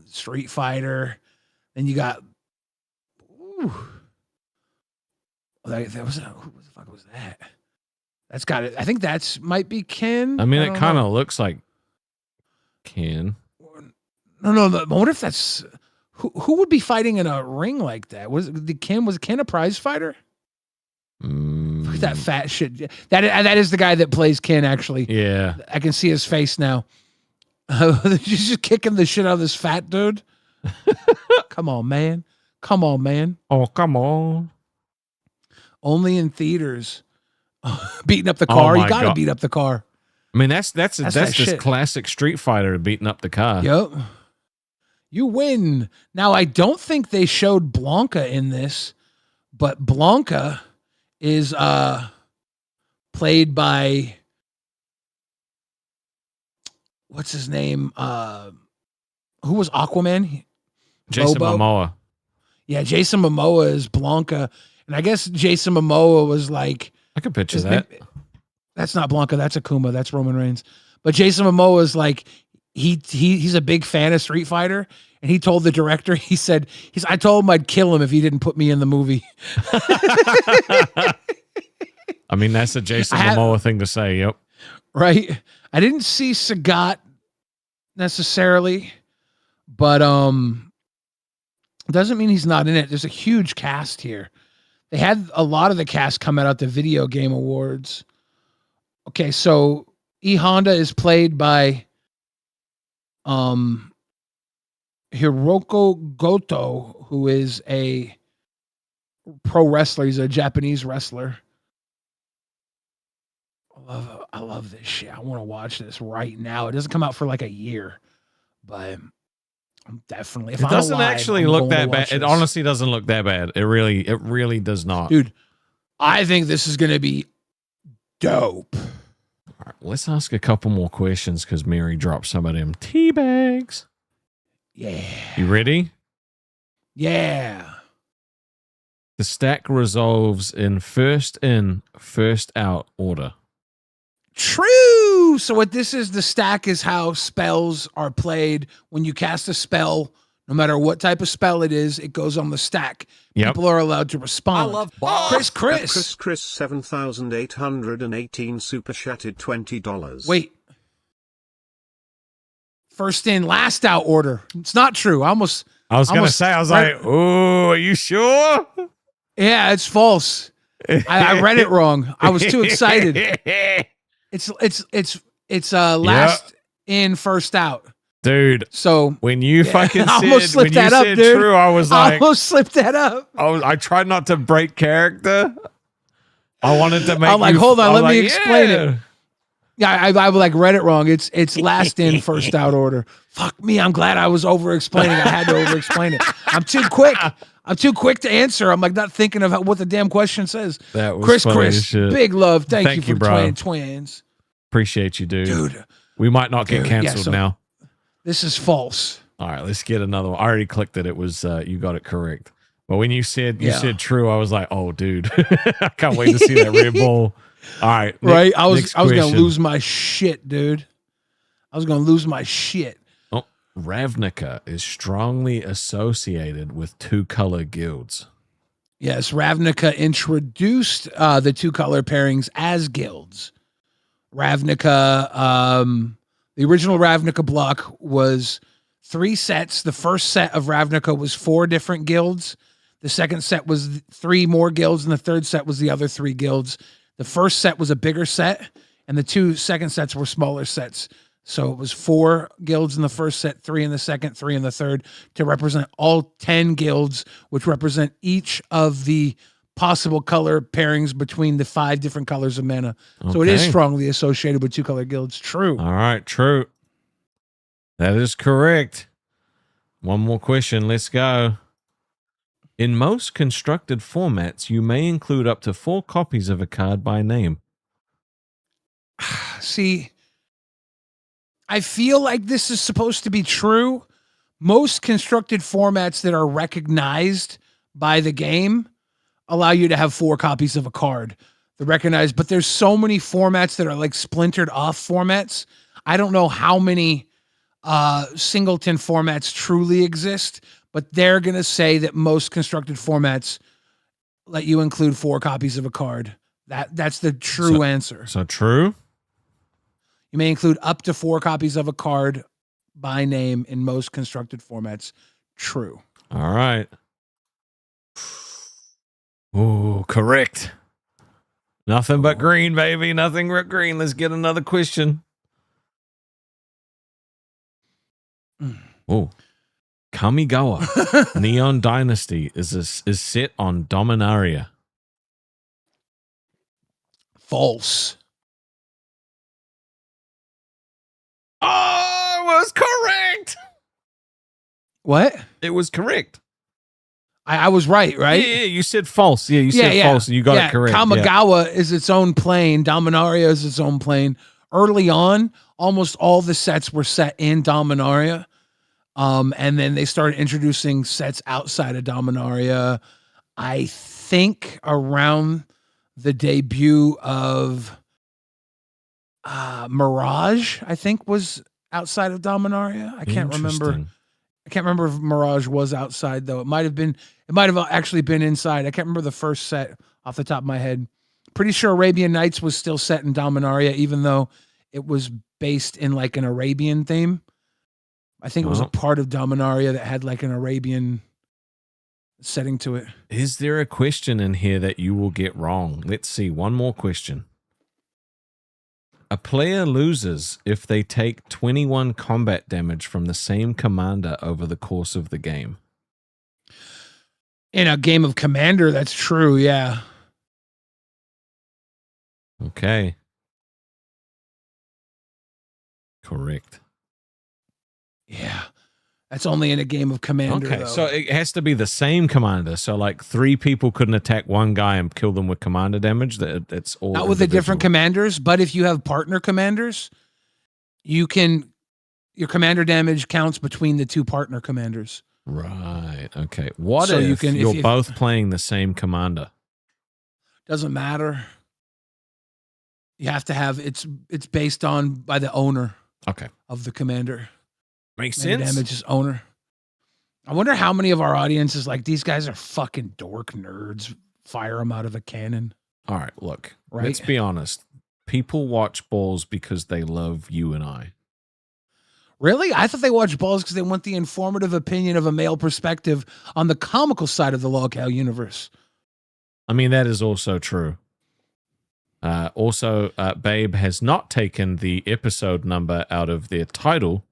Street Fighter. Then you got. Ooh. That was who the fuck was that? That's got it. I think that's might be Ken. I mean, it kind of looks like Ken. No. I wonder if that's who would be fighting in a ring like that. Was Ken a prize fighter? Look at that fat shit. That is the guy that plays Ken. Actually, yeah, I can see his face now. He's just kicking the shit out of this fat dude. Come on, man. Oh, come on. Only in theaters. Beating up the car. You got to beat up the car. I mean, that's just shit. classic Street Fighter beating up the car. Yep. You win. Now, I don't think they showed Blanca in this, but Blanca is played by what's his name? Who was Aquaman? Jason Lobo? Momoa. Yeah, Jason Momoa is Blanca. And I guess Jason Momoa was like... I can picture that. That's not Blanca. That's Akuma. That's Roman Reigns. But Jason Momoa is like... He's a big fan of Street Fighter. And he told the director, I told him I'd kill him if he didn't put me in the movie. I mean, that's a Jason Momoa thing to say. Yep. Right. I didn't see Sagat necessarily, but doesn't mean he's not in it. There's a huge cast here. They had a lot of the cast come out at the Video Game Awards. Okay, so E Honda is played by Hiroko Goto, who is a pro wrestler. He's a Japanese wrestler. I love this shit. I want to watch this right now. It doesn't come out for like a year, but I'm definitely. If it doesn't actually look that bad. It honestly doesn't look that bad. It really does not, dude. I think this is gonna be dope. All right, let's ask a couple more questions because Mary dropped some of them tea bags. Yeah. You ready? Yeah. The stack resolves in, first out order. True. So what this is, the stack is how spells are played. When you cast a spell, no matter what type of spell it is, it goes on the stack. Yep. People are allowed to respond. I love Chris 7,818 super chatted $20. Wait. First in, last out order. It's not true. I was going to say, like, oh, are you sure? Yeah, it's false. I read it wrong. I was too excited. It's last in, first out. Dude, so when you fucking I almost slipped that up, dude. True, I was like, I almost slipped that up. I tried not to break character. I wanted to make I'm like, you- hold I on, was let me like, explain yeah. it. Yeah, I like read it wrong. It's last in, first out order. Fuck me. I'm glad I was over explaining. I had to over explain it. I'm too quick. I'm too quick to answer. I'm like not thinking of what the damn question says. That was funny as shit. big love. Thank you Thank for you, the bro. twins. Appreciate you, dude. Dude, We might not get Dude, yeah, canceled so- now. this is false. All right, let's get another one. I already clicked it. It was you got it correct. But when you said Yeah. true, I was like, oh, dude, I can't wait to see that red ball. All right, Right? I was next gonna question. lose my shit, dude. I was gonna lose my shit. Oh, Ravnica is strongly associated with two-color guilds. Yes, Ravnica introduced the two color pairings as guilds. Ravnica, the original Ravnica block was 3 sets. The first set of Ravnica was 4 different guilds. The second set was 3 more guilds, and the third set was the other 3 guilds. The first set was a bigger set, and the 2 second sets were smaller sets. So it was 4 guilds in the first set, 3 in the second, 3 in the third, to represent all 10 guilds, which represent each of the possible color pairings between the 5 different colors of mana. So it is Okay. strongly associated with 2-color guilds. True. All right, true. That is correct. One more question. Let's go. In most constructed formats, you may include up to 4 copies of a card by name. See, I feel like this is supposed to be true. Most constructed formats that are recognized by the game allow you to have 4 copies of a card. They're recognized, but there's so many formats that are like splintered off formats. I don't know how many singleton formats truly exist, but they're going to say that most constructed formats let you include 4 copies of a card. That's the true answer. So true? You may include up to 4 copies of a card by name in most constructed formats. True. All right. Ooh, correct. Nothing but green, baby. Nothing but green. Let's get another question. Oh, Kamigawa Neon Dynasty is set on Dominaria. False. Oh, it was correct. What? It was correct. I was right, right? Yeah, you said false. Yeah, you said false, and you got it correct. Kamigawa is its own plane. Dominaria is its own plane. Early on, almost all the sets were set in Dominaria. And then they started introducing sets outside of Dominaria. I think around the debut of Mirage, I think was outside of Dominaria. I can't remember. Interesting. I can't remember if Mirage was outside though. It might have actually been inside. I can't remember the first set off the top of my head. Pretty sure Arabian Nights was still set in Dominaria, even though it was based in like an Arabian theme. I think it was a part of Dominaria that had like an Arabian setting to it. Is there a question in here that you will get wrong? Let's see. One more question. A player loses if they take 21 combat damage from the same commander over the course of the game. In a game of Commander, that's true, yeah. Okay. Correct. Yeah. That's only in a game of Commander. Okay, though. so it has to be the same commander. So like 3 people couldn't attack one guy and kill them with commander damage. That's all. Not with the different commanders, but if you have partner commanders, your commander damage counts between the 2 partner commanders. Right. Okay. What So if you you're both playing the same commander? Doesn't matter. You have to have it's based on by the owner of the commander. Makes Commander sense. damage is owner. I wonder how many of our audience is like, these guys are fucking dork nerds. Fire them out of a cannon. All right, look. Right? Let's be honest. People watch balls because they love you and I. Really? I thought they watched balls because they want the informative opinion of a male perspective on the comical side of the Lolcow universe. I mean, that is also true. Also, Babe has not taken the episode number out of their title.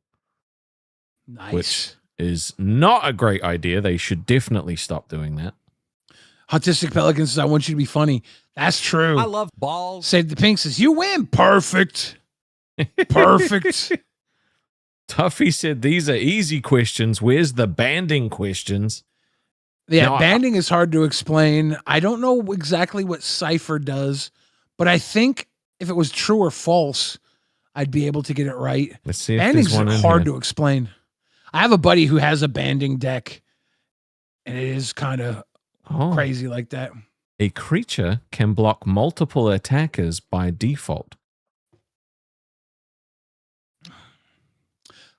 Nice. Which is not a great idea. They should definitely stop doing that. Autistic Pelican says, I want you to be funny. That's true. I love balls. Save the Pink says, you win. Perfect. Perfect. Tuffy said these are easy questions. Where's the banding questions? Yeah, Now, banding is hard to explain. I don't know exactly what cipher does, but I think if it was true or false, I'd be able to get it right. Let's see if Banding's there's one in hard here. to explain. I have a buddy who has a banding deck, and it is kind of crazy like that. A creature can block multiple attackers by default.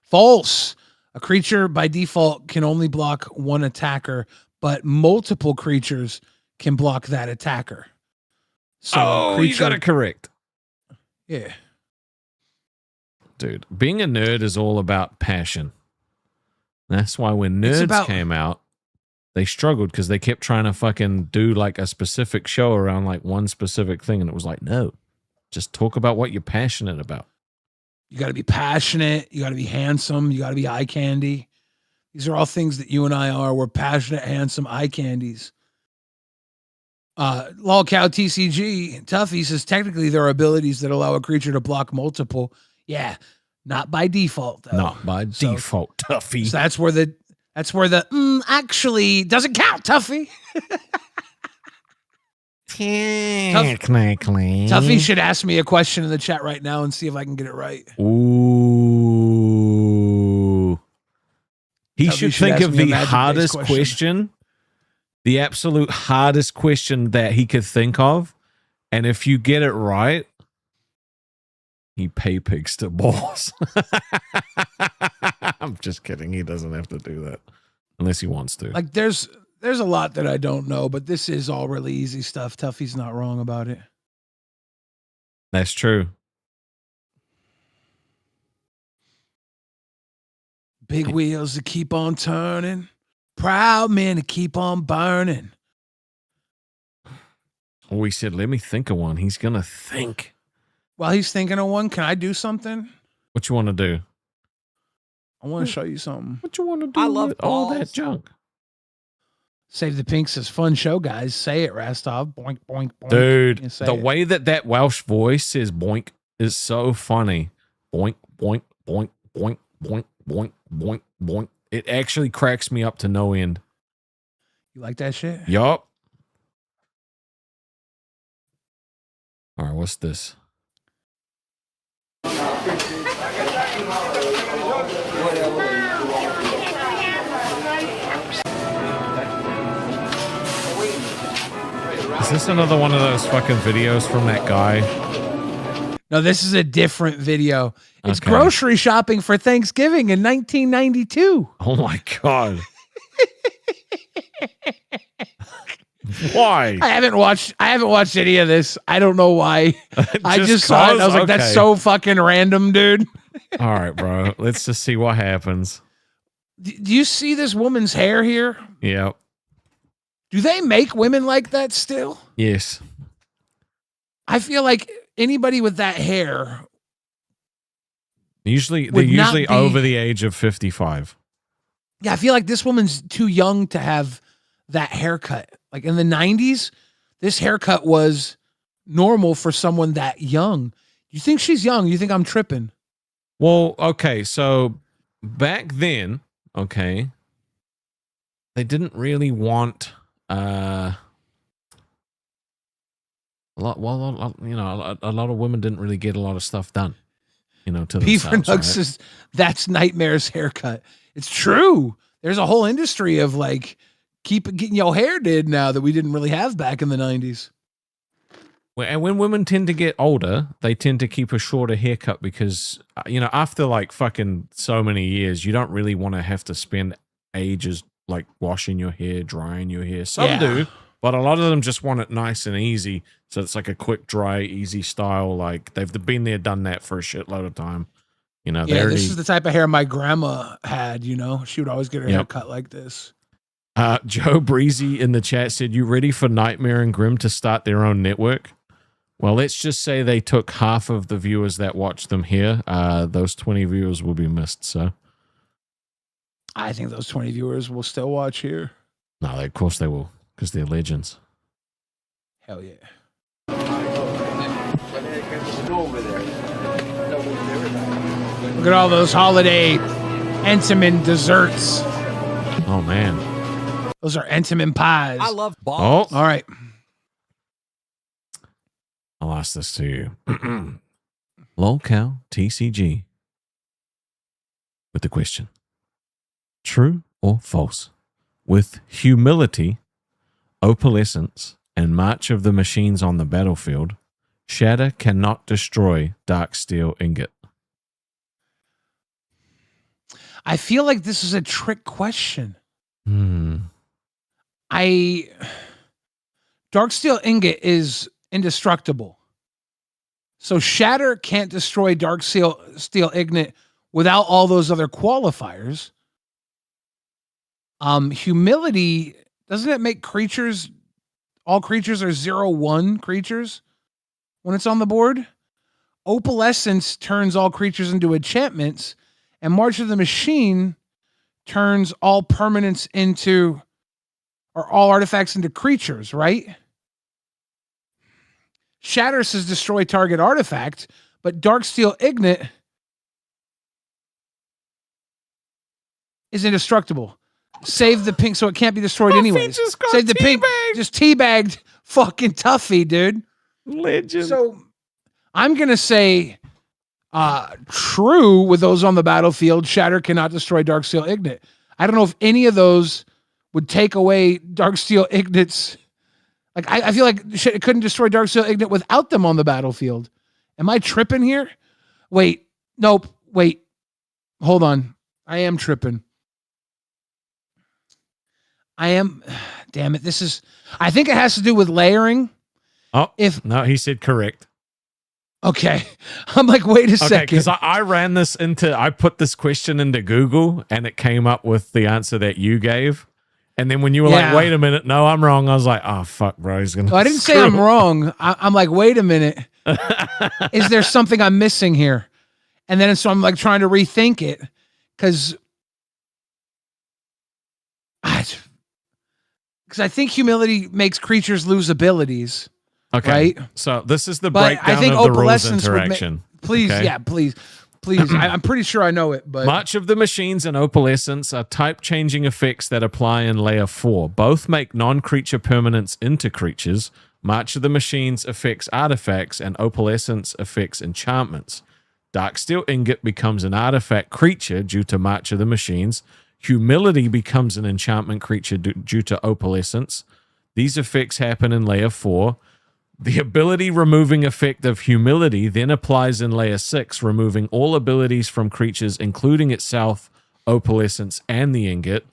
False. A creature by default can only block one attacker, but multiple creatures can block that attacker. So you got it correct. Yeah. Dude, being a nerd is all about passion. That's why when nerds came out, they struggled because they kept trying to fucking do like a specific show around like one specific thing. And it was like, no, just talk about what you're passionate about. You got to be passionate. You got to be handsome. You got to be eye candy. These are all things that you and I are. We're passionate, handsome eye candies. Lolcow TCG, Tuffy says, technically there are abilities that allow a creature to block multiple. Yeah, not by default, though. Not by default, Tuffy. So that's where the actually doesn't count, Tuffy. Technically. Tuffy should ask me a question in the chat right now and see if I can get it right. Ooh. He Tuffy should should think ask of me a the magic-based hardest question. question, the absolute hardest question that he could think of. And if you get it right, he pay pigs to balls. I'm just kidding. He doesn't have to do that unless he wants to. Like there's a lot that I don't know, but this is all really easy stuff. Tuffy's not wrong about it. That's true. Big wheels that keep on turning. Proud men to keep on burning. Oh, he said, let me think of one. He's going to think. While he's thinking of one, can I do something? What you want to do? I want to show you something. What you want to do I love with all that balls. junk? Save the Pink says, fun show, guys. Say it, Rastov. Boink, boink, boink. Dude, You say the it. way that Welsh voice says boink is so funny. Boink, boink, boink, boink, boink, boink, boink, boink. It actually cracks me up to no end. You like that shit? Yup. All right, what's this? Is this another one of those fucking videos from that guy? No, this is a different video. It's Okay. grocery shopping for Thanksgiving in 1992. Oh my God. Why? I haven't watched any of this. I don't know why. I just saw it. I was like, that's Okay. so fucking random, dude. All right, bro. Let's just see what happens. Do you see this woman's hair here? Yep. Do they make women like that still? Yes. I feel like anybody with that hair, Usually, they're Would not usually be- over the age of 55. yeah, I feel like this woman's too young to have that haircut. Like in the 90s, this haircut was normal for someone that young. You think she's young? You think I'm tripping? Well, okay. So back then, okay, they didn't really want a lot. Well, you know, a lot of women didn't really get a lot of stuff done. You know, to P for themselves. Nugs Right? says that's Nightmare's haircut. It's true. There's a whole industry of like getting your hair did now that we didn't really have back in the 90s. And when women tend to get older, they tend to keep a shorter haircut because, you know, after like fucking so many years, you don't really want to have to spend ages like washing your hair, drying your hair. Some Yeah. do, but a lot of them just want it nice and easy. So it's like a quick, dry, easy style. Like they've been there, done that for a shitload of time. You know, Yeah, this is the type of hair my grandma had, you know. She would always get her hair Yep. cut like this. Joe Breezy in the chat said, "You ready for Nightmare and Grim to start their own network?" Well, let's just say they took half of the viewers that watched them here. Those 20 viewers will be missed. So, I think those 20 viewers will still watch here. no, of course they will. because they're legends. Hell yeah. Look at all those holiday Entenmann desserts. Oh man. Those are Entenmann pies. I love balls. Oh, All right. I'll ask this to you. Lolcow TCG with the question: true or false? With humility, opalescence, and March of the Machines on the battlefield, Shatter cannot destroy Dark Steel Ingot. I feel like this is a trick question. Darksteel Ingot is indestructible. So Shatter can't destroy Darksteel Ingot without all those other qualifiers. Humility, doesn't it make creatures, all creatures are 0/1 creatures when it's on the board? Opalescence turns all creatures into enchantments, and March of the Machine turns all permanents into, or all artifacts into creatures, right? Shatter says destroy target artifact, but Darksteel Ignite is indestructible. Save the pink so it can't be destroyed anyways. Save the pink, just teabagged fucking Tuffy, dude. Legend. So I'm going to say true with those on the battlefield. Shatter cannot destroy Darksteel Ignite. I don't know if any of those would take away Darksteel Ignite's. Like, I feel like it couldn't destroy Darksteel Ignite without them on the battlefield. Am I tripping here? Wait. Nope. Wait. Hold on. I am tripping. Damn it. I think it has to do with layering. Oh, no, he said correct. Okay. I'm like, wait a second. Because I put this question into Google and it came up with the answer that you gave. And then when you were like, wait a minute, no, I'm wrong. I was like, oh, fuck, bro. He's gonna. I didn't say I'm wrong. I'm like, wait a minute. Is there something I'm missing here? And then so I'm like trying to rethink it because I think humility makes creatures lose abilities. Okay. Right? So this is the breakdown I think of the rules opalescence interaction. Please, okay? yeah, please. I'm pretty sure I know it, but March of the Machines and Opalescence are type-changing effects that apply in Layer 4. Both make non-creature permanents into creatures. March of the Machines affects artifacts, and Opalescence affects enchantments. Darksteel Ingot becomes an artifact creature due to March of the Machines. Humility becomes an enchantment creature due to Opalescence. These effects happen in Layer 4. The ability removing effect of Humility then applies in Layer 6, removing all abilities from creatures, including itself, Opalescence, and the Ingot.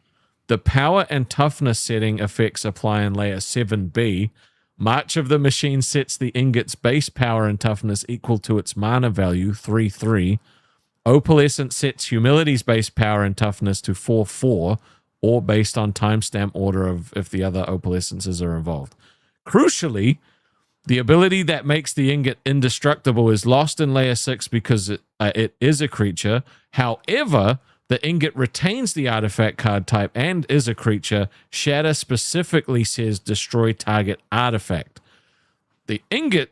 The power and toughness setting effects apply in Layer 7B. March of the Machine sets the Ingot's base power and toughness equal to its mana value, 3/3. Opalescence sets Humility's base power and toughness to 4/4, or based on timestamp order of if the other Opalescences are involved. Crucially, the ability that makes the Ingot indestructible is lost in Layer 6 because it is a creature. However, the Ingot retains the artifact card type and is a creature. Shatter specifically says destroy target artifact. The Ingot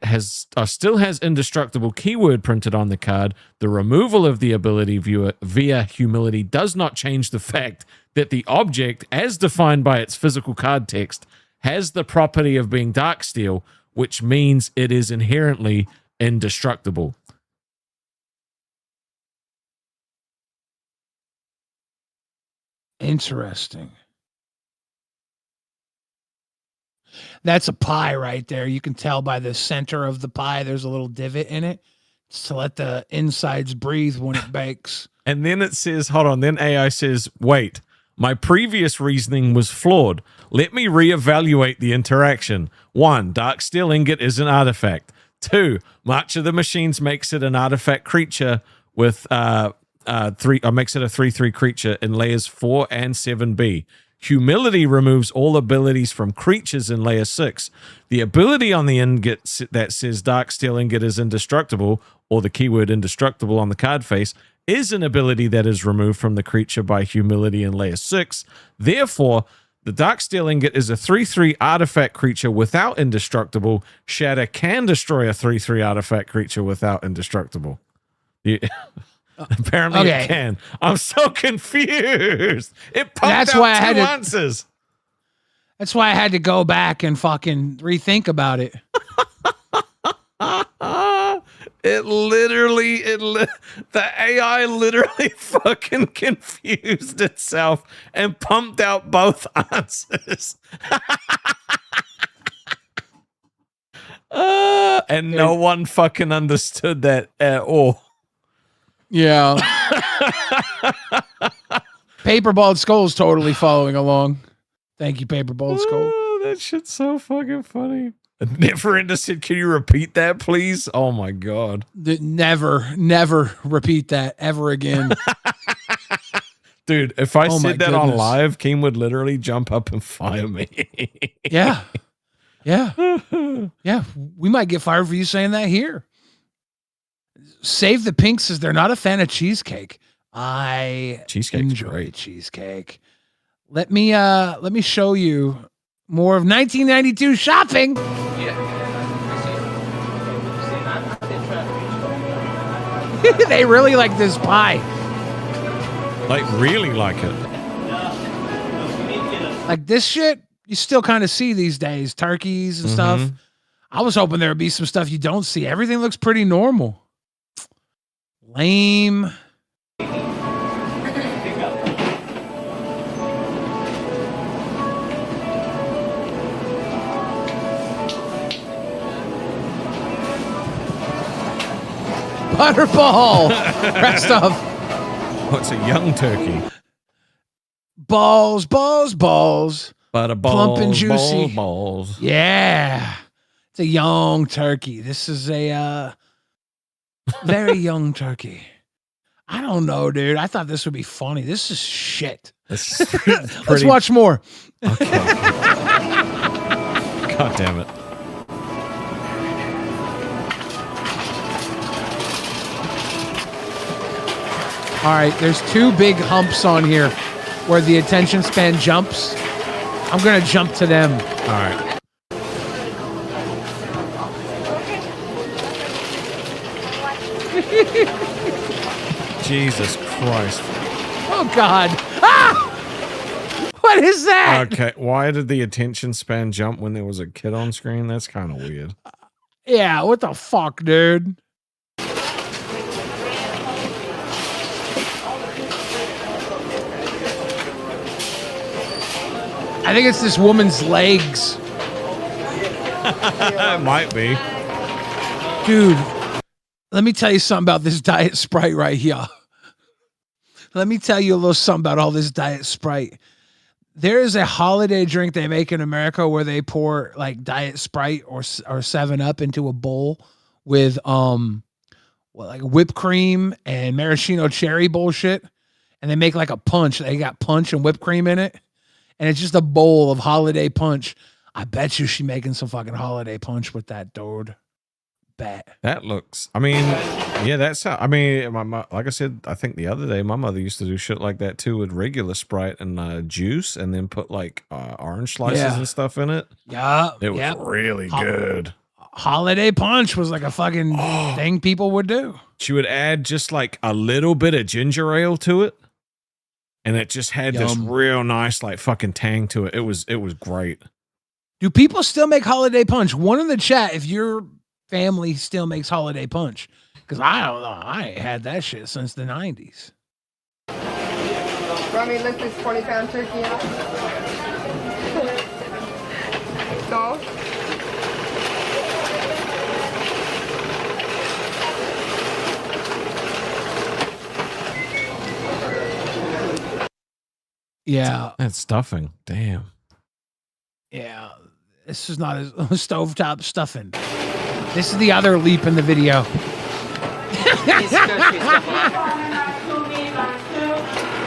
still has indestructible keyword printed on the card. The removal of the ability via Humility does not change the fact that the object, as defined by its physical card text, has the property of being Darksteel, which means it is inherently indestructible. Interesting. That's a pie right there. You can tell by the center of the pie, there's a little divot in it. It's to let the insides breathe when it bakes. And then it says, hold on, then AI says, wait, my previous reasoning was flawed. Let me reevaluate the interaction. 1, Darksteel Ingot is an artifact. 2, March of the Machines makes it an artifact creature with makes it a 3/3 creature in layers 4 and 7B. Humility removes all abilities from creatures in Layer 6. The ability on the ingot that says Darksteel Ingot is indestructible, or the keyword indestructible on the card face, is an ability that is removed from the creature by Humility in Layer 6. Therefore, The Dark Steel Ingot is a 3/3 artifact creature without indestructible. Shatter can destroy a 3/3 artifact creature without indestructible. Apparently it can. I'm so confused. It pumped out two answers. That's why I had to go back and fucking rethink about it. The AI literally fucking confused itself and pumped out both answers. And no one fucking understood that at all. Yeah. Paperbald Skull's totally following along. Thank you, Paperbald Skull. Oh, that shit's so fucking funny. Neverender said, can you repeat that, please? Oh, my God. Never repeat that ever again. Dude, if I said that on live, Keem would literally jump up and fire me. Yeah. Yeah. Yeah. We might get fired for you saying that here. Save the Pink says they're not a fan of cheesecake. Cheesecake's enjoy great. Cheesecake. Let me show you more of 1992 shopping. They really like this pie. Like, really like it. Like this shit, you still kind of see these days. Turkeys and stuff. I was hoping there would be some stuff you don't see. Everything looks pretty normal. Lame. Butterball. Rest of. What's a young turkey? Balls. Butterball. Plump and juicy. Balls. Yeah. It's a young turkey. This is a very young turkey. I don't know, dude. I thought this would be funny. This is shit. Let's watch more. Okay. God damn it. All right, there's two big humps on here where the attention span jumps. I'm going to jump to them. All right. Jesus Christ. Oh, God. Ah! What is that? Okay, why did the attention span jump when there was a kid on screen? That's kind of weird. Yeah, what the fuck, dude? I think it's this woman's legs. It might be. Dude, let me tell you something about this Diet Sprite right here. Let me tell you a little something about all this Diet Sprite. There is a holiday drink they make in America where they pour like Diet Sprite or 7-Up into a bowl with like whipped cream and maraschino cherry bullshit, and they make like a punch. They got punch and whipped cream in it. And it's just a bowl of holiday punch. I bet you she's making some fucking holiday punch with that, dude. Bet. That looks, I mean, yeah, that's how, I mean, like I said, I think the other day, my mother used to do shit like that too with regular Sprite and juice and then put like orange slices and stuff in it. Yeah. It was really good. Holiday punch was like a fucking thing people would do. She would add just like a little bit of ginger ale to it. And it just had this real nice, like, fucking tang to it. It was great. Do people still make holiday punch? One in the chat if your family still makes holiday punch. Because I don't know. I ain't had that shit since the 90s. Want me to lift this 20-pound turkey out? No? Yeah. That's stuffing. Damn. Yeah. This is not a stovetop stuffing. This is the other leap in the video.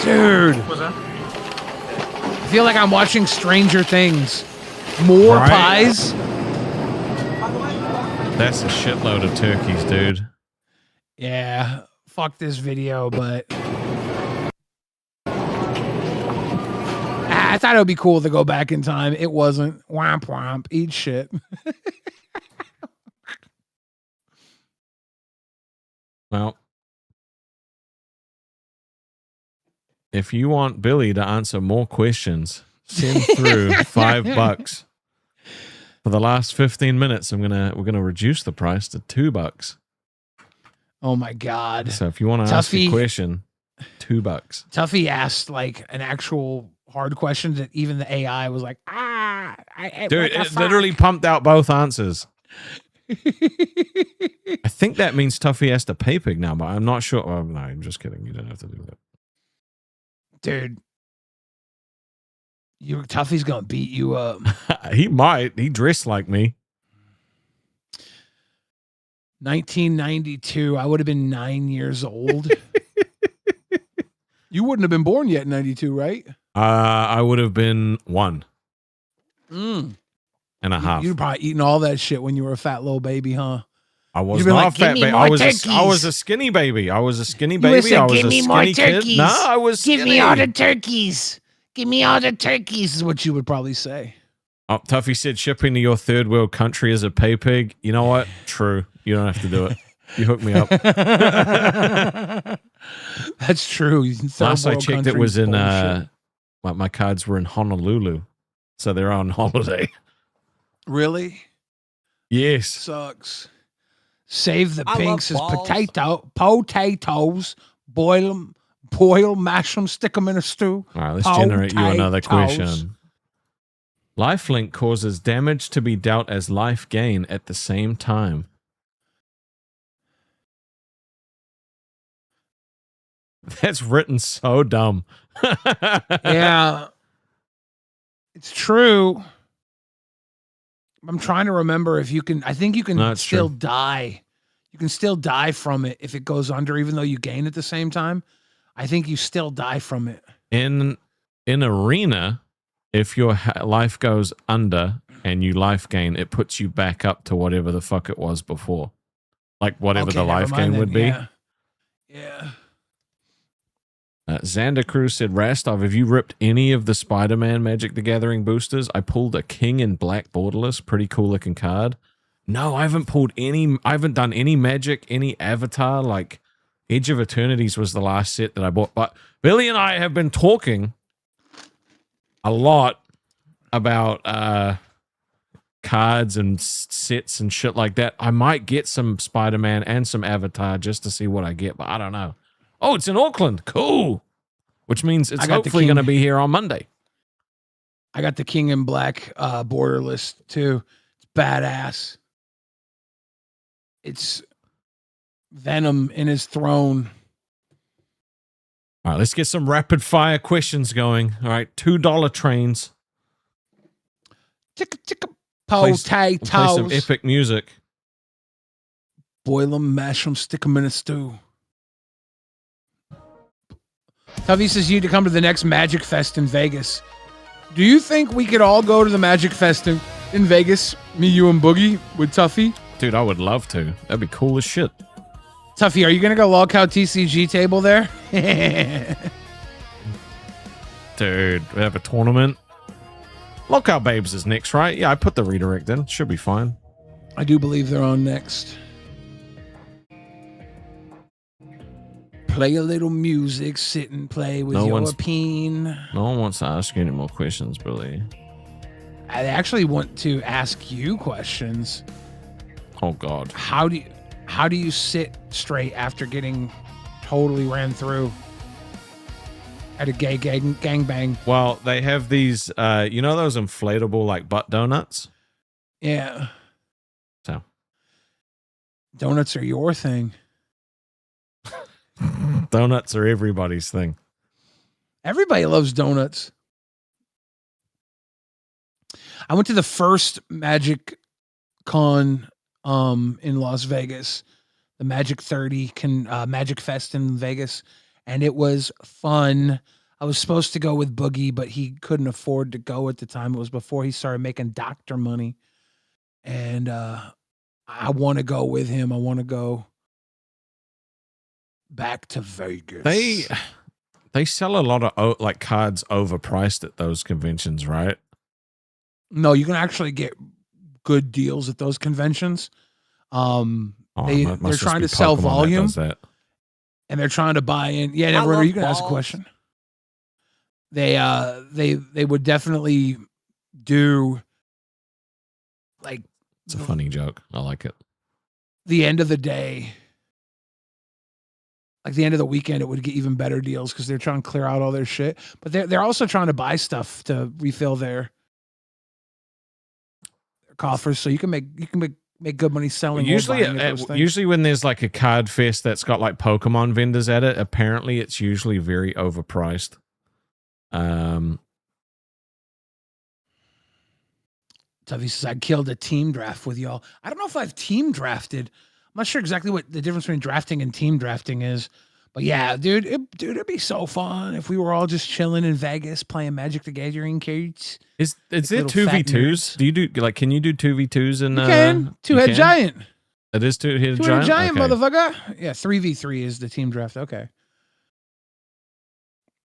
Dude. I feel like I'm watching Stranger Things. More pies. That's a shitload of turkeys, dude. Yeah. Fuck this video, but... I thought it would be cool to go back in time. It wasn't. Womp womp. Eat shit. Well, if you want Billy to answer more questions, send through $5. For the last 15 minutes, we're gonna reduce the price to $2. Oh my God. So if you want to ask a question, $2. Tuffy asked like an actual hard question that even the AI was like, dude, it literally pumped out both answers. I think that means Tuffy has to pay pig now, but I'm not sure. Oh, no, I'm just kidding. You don't have to do that. Dude, Tuffy's gonna beat you up. He might. He dressed like me. 1992. I would have been 9 years old. You wouldn't have been born yet in 92, right? I would have been 1 and a half. You'd probably eaten all that shit when you were a fat little baby, huh? I was not fat baby. I was a skinny baby. I was a skinny baby. I was a skinny kid. No, I was skinny. Give me all the turkeys. Give me all the turkeys is what you would probably say. Oh, Tuffy said shipping to your third world country as a pay pig. You know what? True. You don't have to do it. You hooked me up. That's true. Last I checked, it was in my cards were in Honolulu, so they're on holiday. Really? Yes. Sucks. Save the pinks as potatoes. Boil them, mash them, stick them in a stew. All right, let's generate you another question. Lifelink causes damage to be dealt as life gain at the same time. That's written so dumb. Yeah. It's true. I'm trying to remember if you can. I think you can still die. You can still die from it if it goes under, even though you gain at the same time. I think you still die from it. In arena, if your life goes under and you life gain, it puts you back up to whatever the fuck it was before. Like whatever the life gain would be. Yeah. Xander Cruz said, Rastov, have you ripped any of the Spider-Man Magic the Gathering boosters? I pulled a King in Black Borderless. Pretty cool looking card. No, I haven't pulled any. I haven't done any Magic, any Avatar. Like Edge of Eternities was the last set that I bought. But Billy and I have been talking a lot about cards and sets and shit like that. I might get some Spider-Man and some Avatar just to see what I get, but I don't know. Oh, it's in Auckland. Cool. Which means it's hopefully going to be here on Monday. I got the King in Black borderless too. It's badass. It's Venom in his throne. All right, let's get some rapid fire questions going. All right, $2 trains. Chicka chicka potatoes. Play some epic music. Boil them, mash them, stick them in a stew. Tuffy says you need to come to the next Magic Fest in Vegas. Do you think we could all go to the Magic Fest in Vegas? Me, you, and Boogie with Tuffy? Dude, I would love to. That'd be cool as shit. Tuffy, are you going to go Lolcow TCG table there? Dude, we have a tournament. Lolcow Babes is next, right? Yeah, I put the redirect in. Should be fine. I do believe they're on next. Play a little music, sit and play with your peen. No one wants to ask you any more questions, Billy. I actually want to ask you questions. Oh God. How do you sit straight after getting totally ran through at a gay gangbang? Well, they have these you know those inflatable like butt donuts? Yeah. So donuts are your thing. Donuts are everybody's thing. Everybody loves donuts. I went to the first Magic Con in Las Vegas, the Magic 30 Magic Fest in Vegas, and it was fun. I was supposed to go with Boogie, but he couldn't afford to go at the time. It was before he started making doctor money. And I want to go with him. I want to go back to Vegas. They they sell a lot of like cards overpriced at those conventions, right? No, you can actually get good deals at those conventions. They're trying to sell volume, and they're trying to buy in. Yeah, never. You can ask a question. They would definitely do like. It's a funny joke. I like it. The end of the day, like the end of the weekend, it would get even better deals because they're trying to clear out all their shit. But they're also trying to buy stuff to refill their coffers, so you can make good money selling. Usually when there's like a card fest that's got like Pokemon vendors at it, apparently it's usually very overpriced. Tuffy says, I killed a team draft with y'all. I don't know if I've team drafted. I'm not sure exactly what the difference between drafting and team drafting is. But yeah, dude, it'd be so fun if we were all just chilling in Vegas playing Magic the Gathering cards. Is it 2v2s? Do you do like, can you do 2v2s in you can. Two-head giant. It is two-head giant, okay. Motherfucker. Yeah, 3v3 is the team draft. Okay.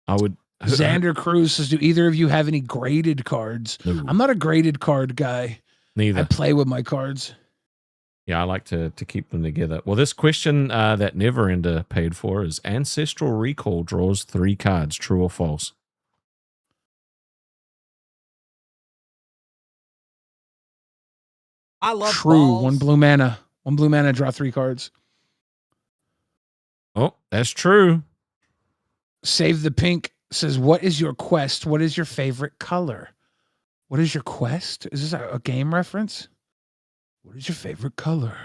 I would. Xander Cruz says, do either of you have any graded cards? No. I'm not a graded card guy. Neither. I play with my cards. Yeah, I like to keep them together. Well, this question that Neverender paid for is Ancestral Recall draws 3 cards, true or false? I love true. Balls. One blue mana, draw 3 cards. Oh, that's true. Save the Pink says, what is your quest? What is your favorite color? What is your quest? Is this a game reference? What is your favorite color?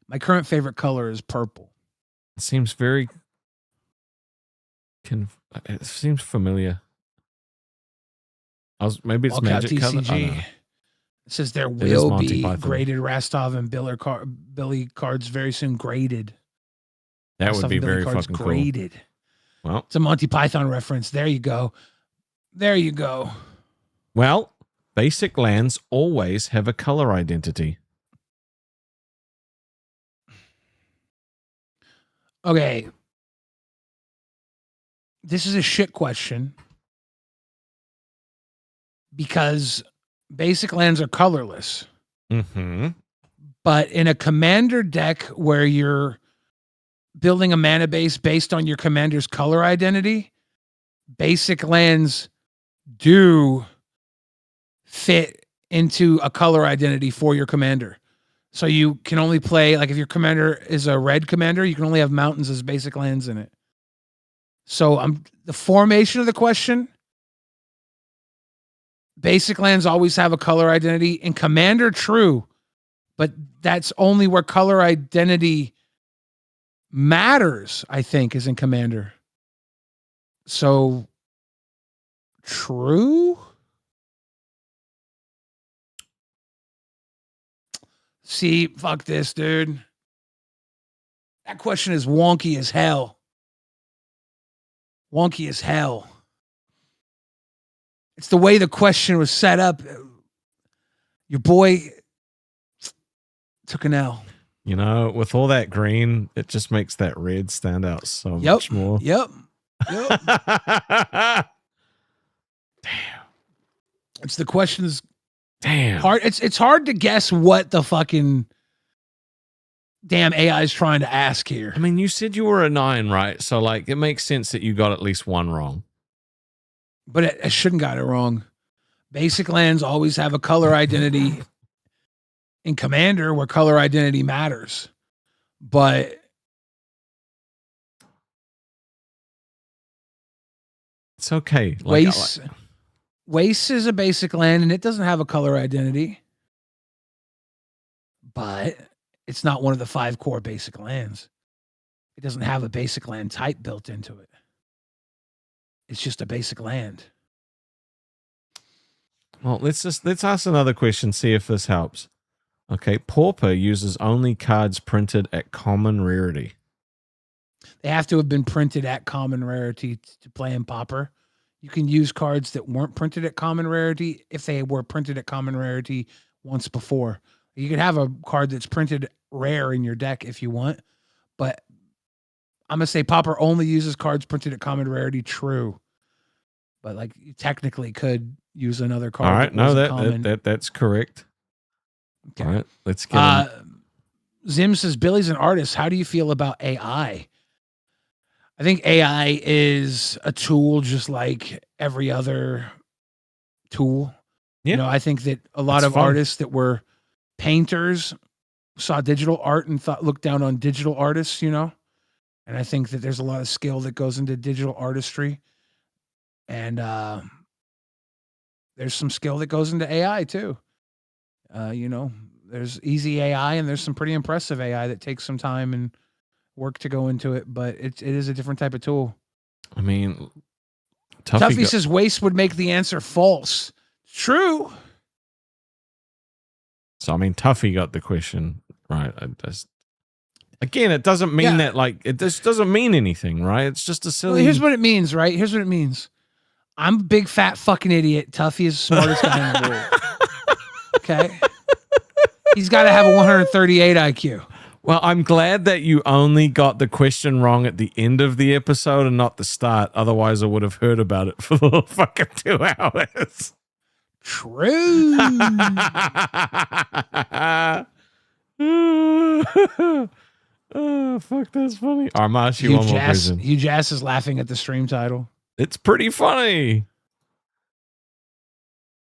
My current favorite color is purple. It seems very... it seems familiar. Maybe it's Magic color. It says there will be graded Rastov and Billy cards very soon. Graded. That would be very fucking graded. Cool. Well, it's a Monty Python reference. There you go. There you go. Well, basic lands always have a color identity. Okay. This is a shit question because basic lands are colorless. Mm-hmm. But in a commander deck where you're building a mana base based on your commander's color identity, basic lands do fit into a color identity for your commander. So you can only play, like if your commander is a red commander, you can only have mountains as basic lands in it. So the formation of the question, basic lands always have a color identity. In commander, true, but that's only where color identity matters, I think, is in commander. So true. See, fuck this, dude. That question is wonky as hell. Wonky as hell. It's the way the question was set up. Your boy took an L. You know, with all that green, it just makes that red stand out so much more. Yep. Damn. It's the questions. Damn. Hard. It's hard to guess what the fucking damn AI is trying to ask here. I mean, you said you were a 9, right? So, like, it makes sense that you got at least 1 wrong. But I shouldn't got it wrong. Basic lands always have a color identity in Commander where color identity matters. But it's okay. Waste is a basic land and it doesn't have a color identity. But it's not one of the 5 core basic lands. It doesn't have a basic land type built into it. It's just a basic land. Well, let's ask another question, see if this helps. Okay, Pauper uses only cards printed at common rarity. They have to have been printed at common rarity to play in Pauper. You can use cards that weren't printed at common rarity if they were printed at common rarity once before. You could have a card that's printed rare in your deck if you want, but I'm gonna say Pauper only uses cards printed at common rarity. True, but like you technically could use another card. All right, no, common. that's correct. Okay. All right, let's get Zim says, Billy's an artist. How do you feel about AI? I think AI is a tool just like every other tool. Yeah. You know, I think that a lot of artists that were painters saw digital art and looked down on digital artists, you know? And I think that there's a lot of skill that goes into digital artistry. And there's some skill that goes into AI too. You know, there's easy AI and there's some pretty impressive AI that takes some time and work to go into it, but it is a different type of tool. I mean, Tuffy says waste would make the answer false. True. So I mean, Tuffy got the question right. Again, it doesn't mean that like it just doesn't mean anything, right? It's just a silly. Well, here's what it means, right? Here's what it means. I'm a big fat fucking idiot. Tuffy is the smartest guy in the world. Okay. He's got to have a 138 IQ. Well, I'm glad that you only got the question wrong at the end of the episode and not the start. Otherwise, I would have heard about it for the fucking 2 hours. True. Oh, fuck, that's funny. I'm going to ask you one more question. Hugh Jass is laughing at the stream title. It's pretty funny.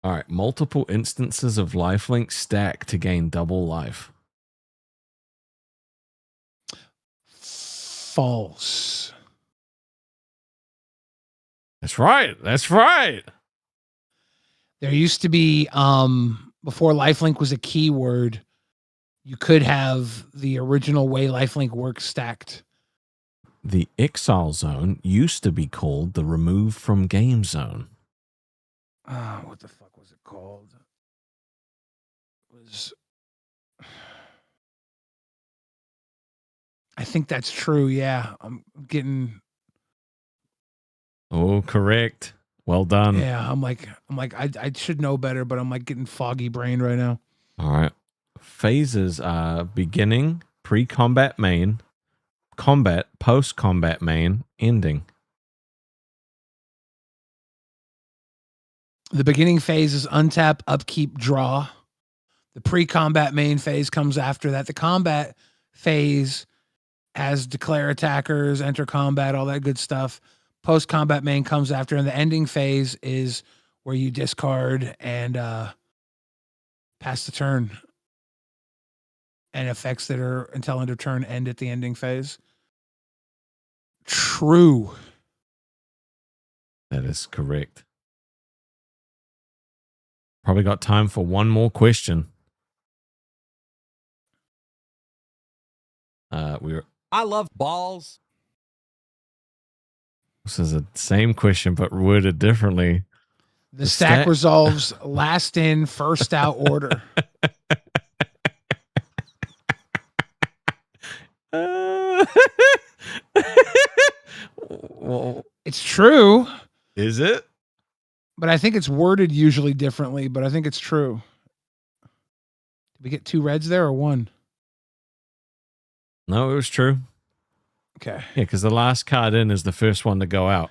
All right. Multiple instances of lifelink stack to gain double life. False. That's right. That's right. There used to be, before lifelink was a keyword, you could have the original way lifelink works stacked. The exile zone used to be called the remove from game zone. What the fuck was it called? It was... I think that's true. Yeah, I'm getting. Oh, correct. Well done. Yeah, I'm like, I should know better, but I'm like getting foggy brain right now. All right. Phases are beginning, pre-combat main, combat, post-combat main, ending. The beginning phase is untap, upkeep, draw. The pre-combat main phase comes after that. The combat phase has declare attackers, enter combat, all that good stuff. Post-combat main comes after, and the ending phase is where you discard and pass the turn. And effects that are until end of turn end at the ending phase. True. That is correct. Probably got time for one more question. I love balls. This is the same question, but worded differently. The stack resolves last in, first out order. Well, it's true. Is it? But I think it's worded usually differently, but I think it's true. Did we get 2 reds there or 1? No, it was true. Okay. Yeah, because the last card in is the first one to go out.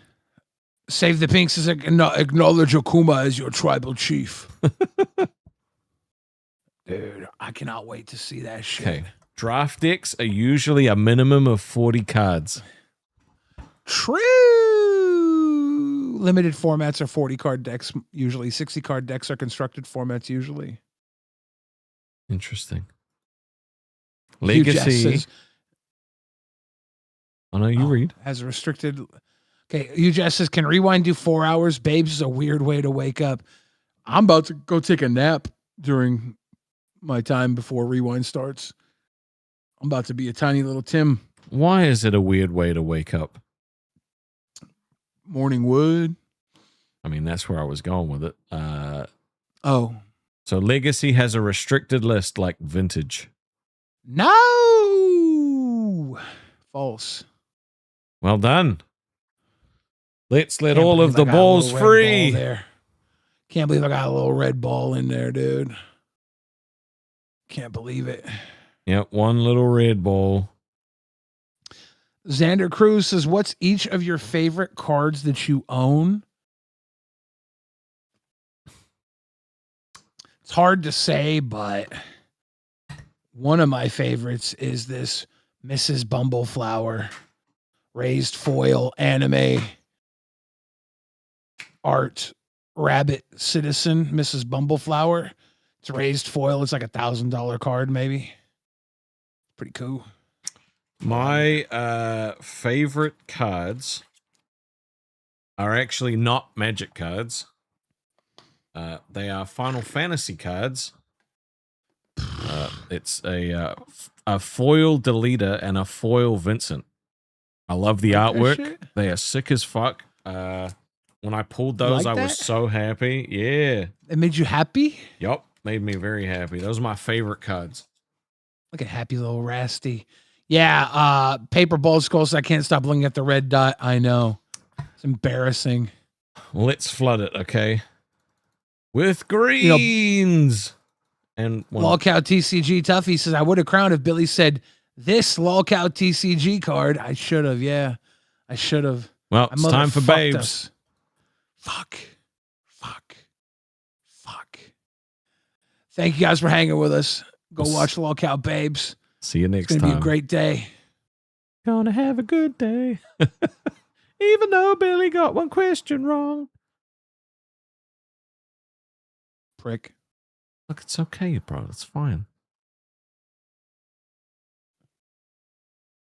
Save the Pinks as acknowledge Okuma as your tribal chief. Dude, I cannot wait to see that shit. Okay. Draft decks are usually a minimum of 40 cards. True. Limited formats are 40 card decks, usually 60 card decks are constructed formats usually. Interesting. Legacy. Says, oh no, you read. Has a restricted. Okay, UJS says, can rewind do 4 hours? Babes is a weird way to wake up. I'm about to go take a nap during my time before rewind starts. I'm about to be a tiny little Tim. Why is it a weird way to wake up? Morning wood. I mean, that's where I was going with it. Oh. So Legacy has a restricted list like Vintage. No. False. Well done. Let's let all of the balls free. There. Can't believe I got a little red ball in there, dude. Can't believe it. Yep, one little red ball. Xander Cruz says, what's each of your favorite cards that you own? It's hard to say, but one of my favorites is this Mrs. Bumbleflower raised foil anime art rabbit citizen, Mrs. Bumbleflower. It's raised foil. It's like $1,000 card, maybe. Pretty cool. My favorite cards are actually not Magic cards. They are Final Fantasy cards. It's a foil Deleter and a foil Vincent. I love the artwork. They are sick as fuck. When I pulled those, I was so happy. Yeah. It made you happy? Yup. Made me very happy. Those are my favorite cards. Look at happy little Rasty. Yeah, paper ball skulls. I can't stop looking at the red dot. I know. It's embarrassing. Let's flood it, okay? With greens. And Lolcow TCG Tuffy says, I would have crowned if Billy said this Lolcow TCG card. I should have, yeah. I should have. Well, it's time for babes. Us. Fuck. Thank you guys for hanging with us. Go watch Lolcow Babes. See you next time. It's going to be a great day. Gonna have a good day. Even though Billy got one question wrong. Prick. Look, it's okay, bro. It's fine.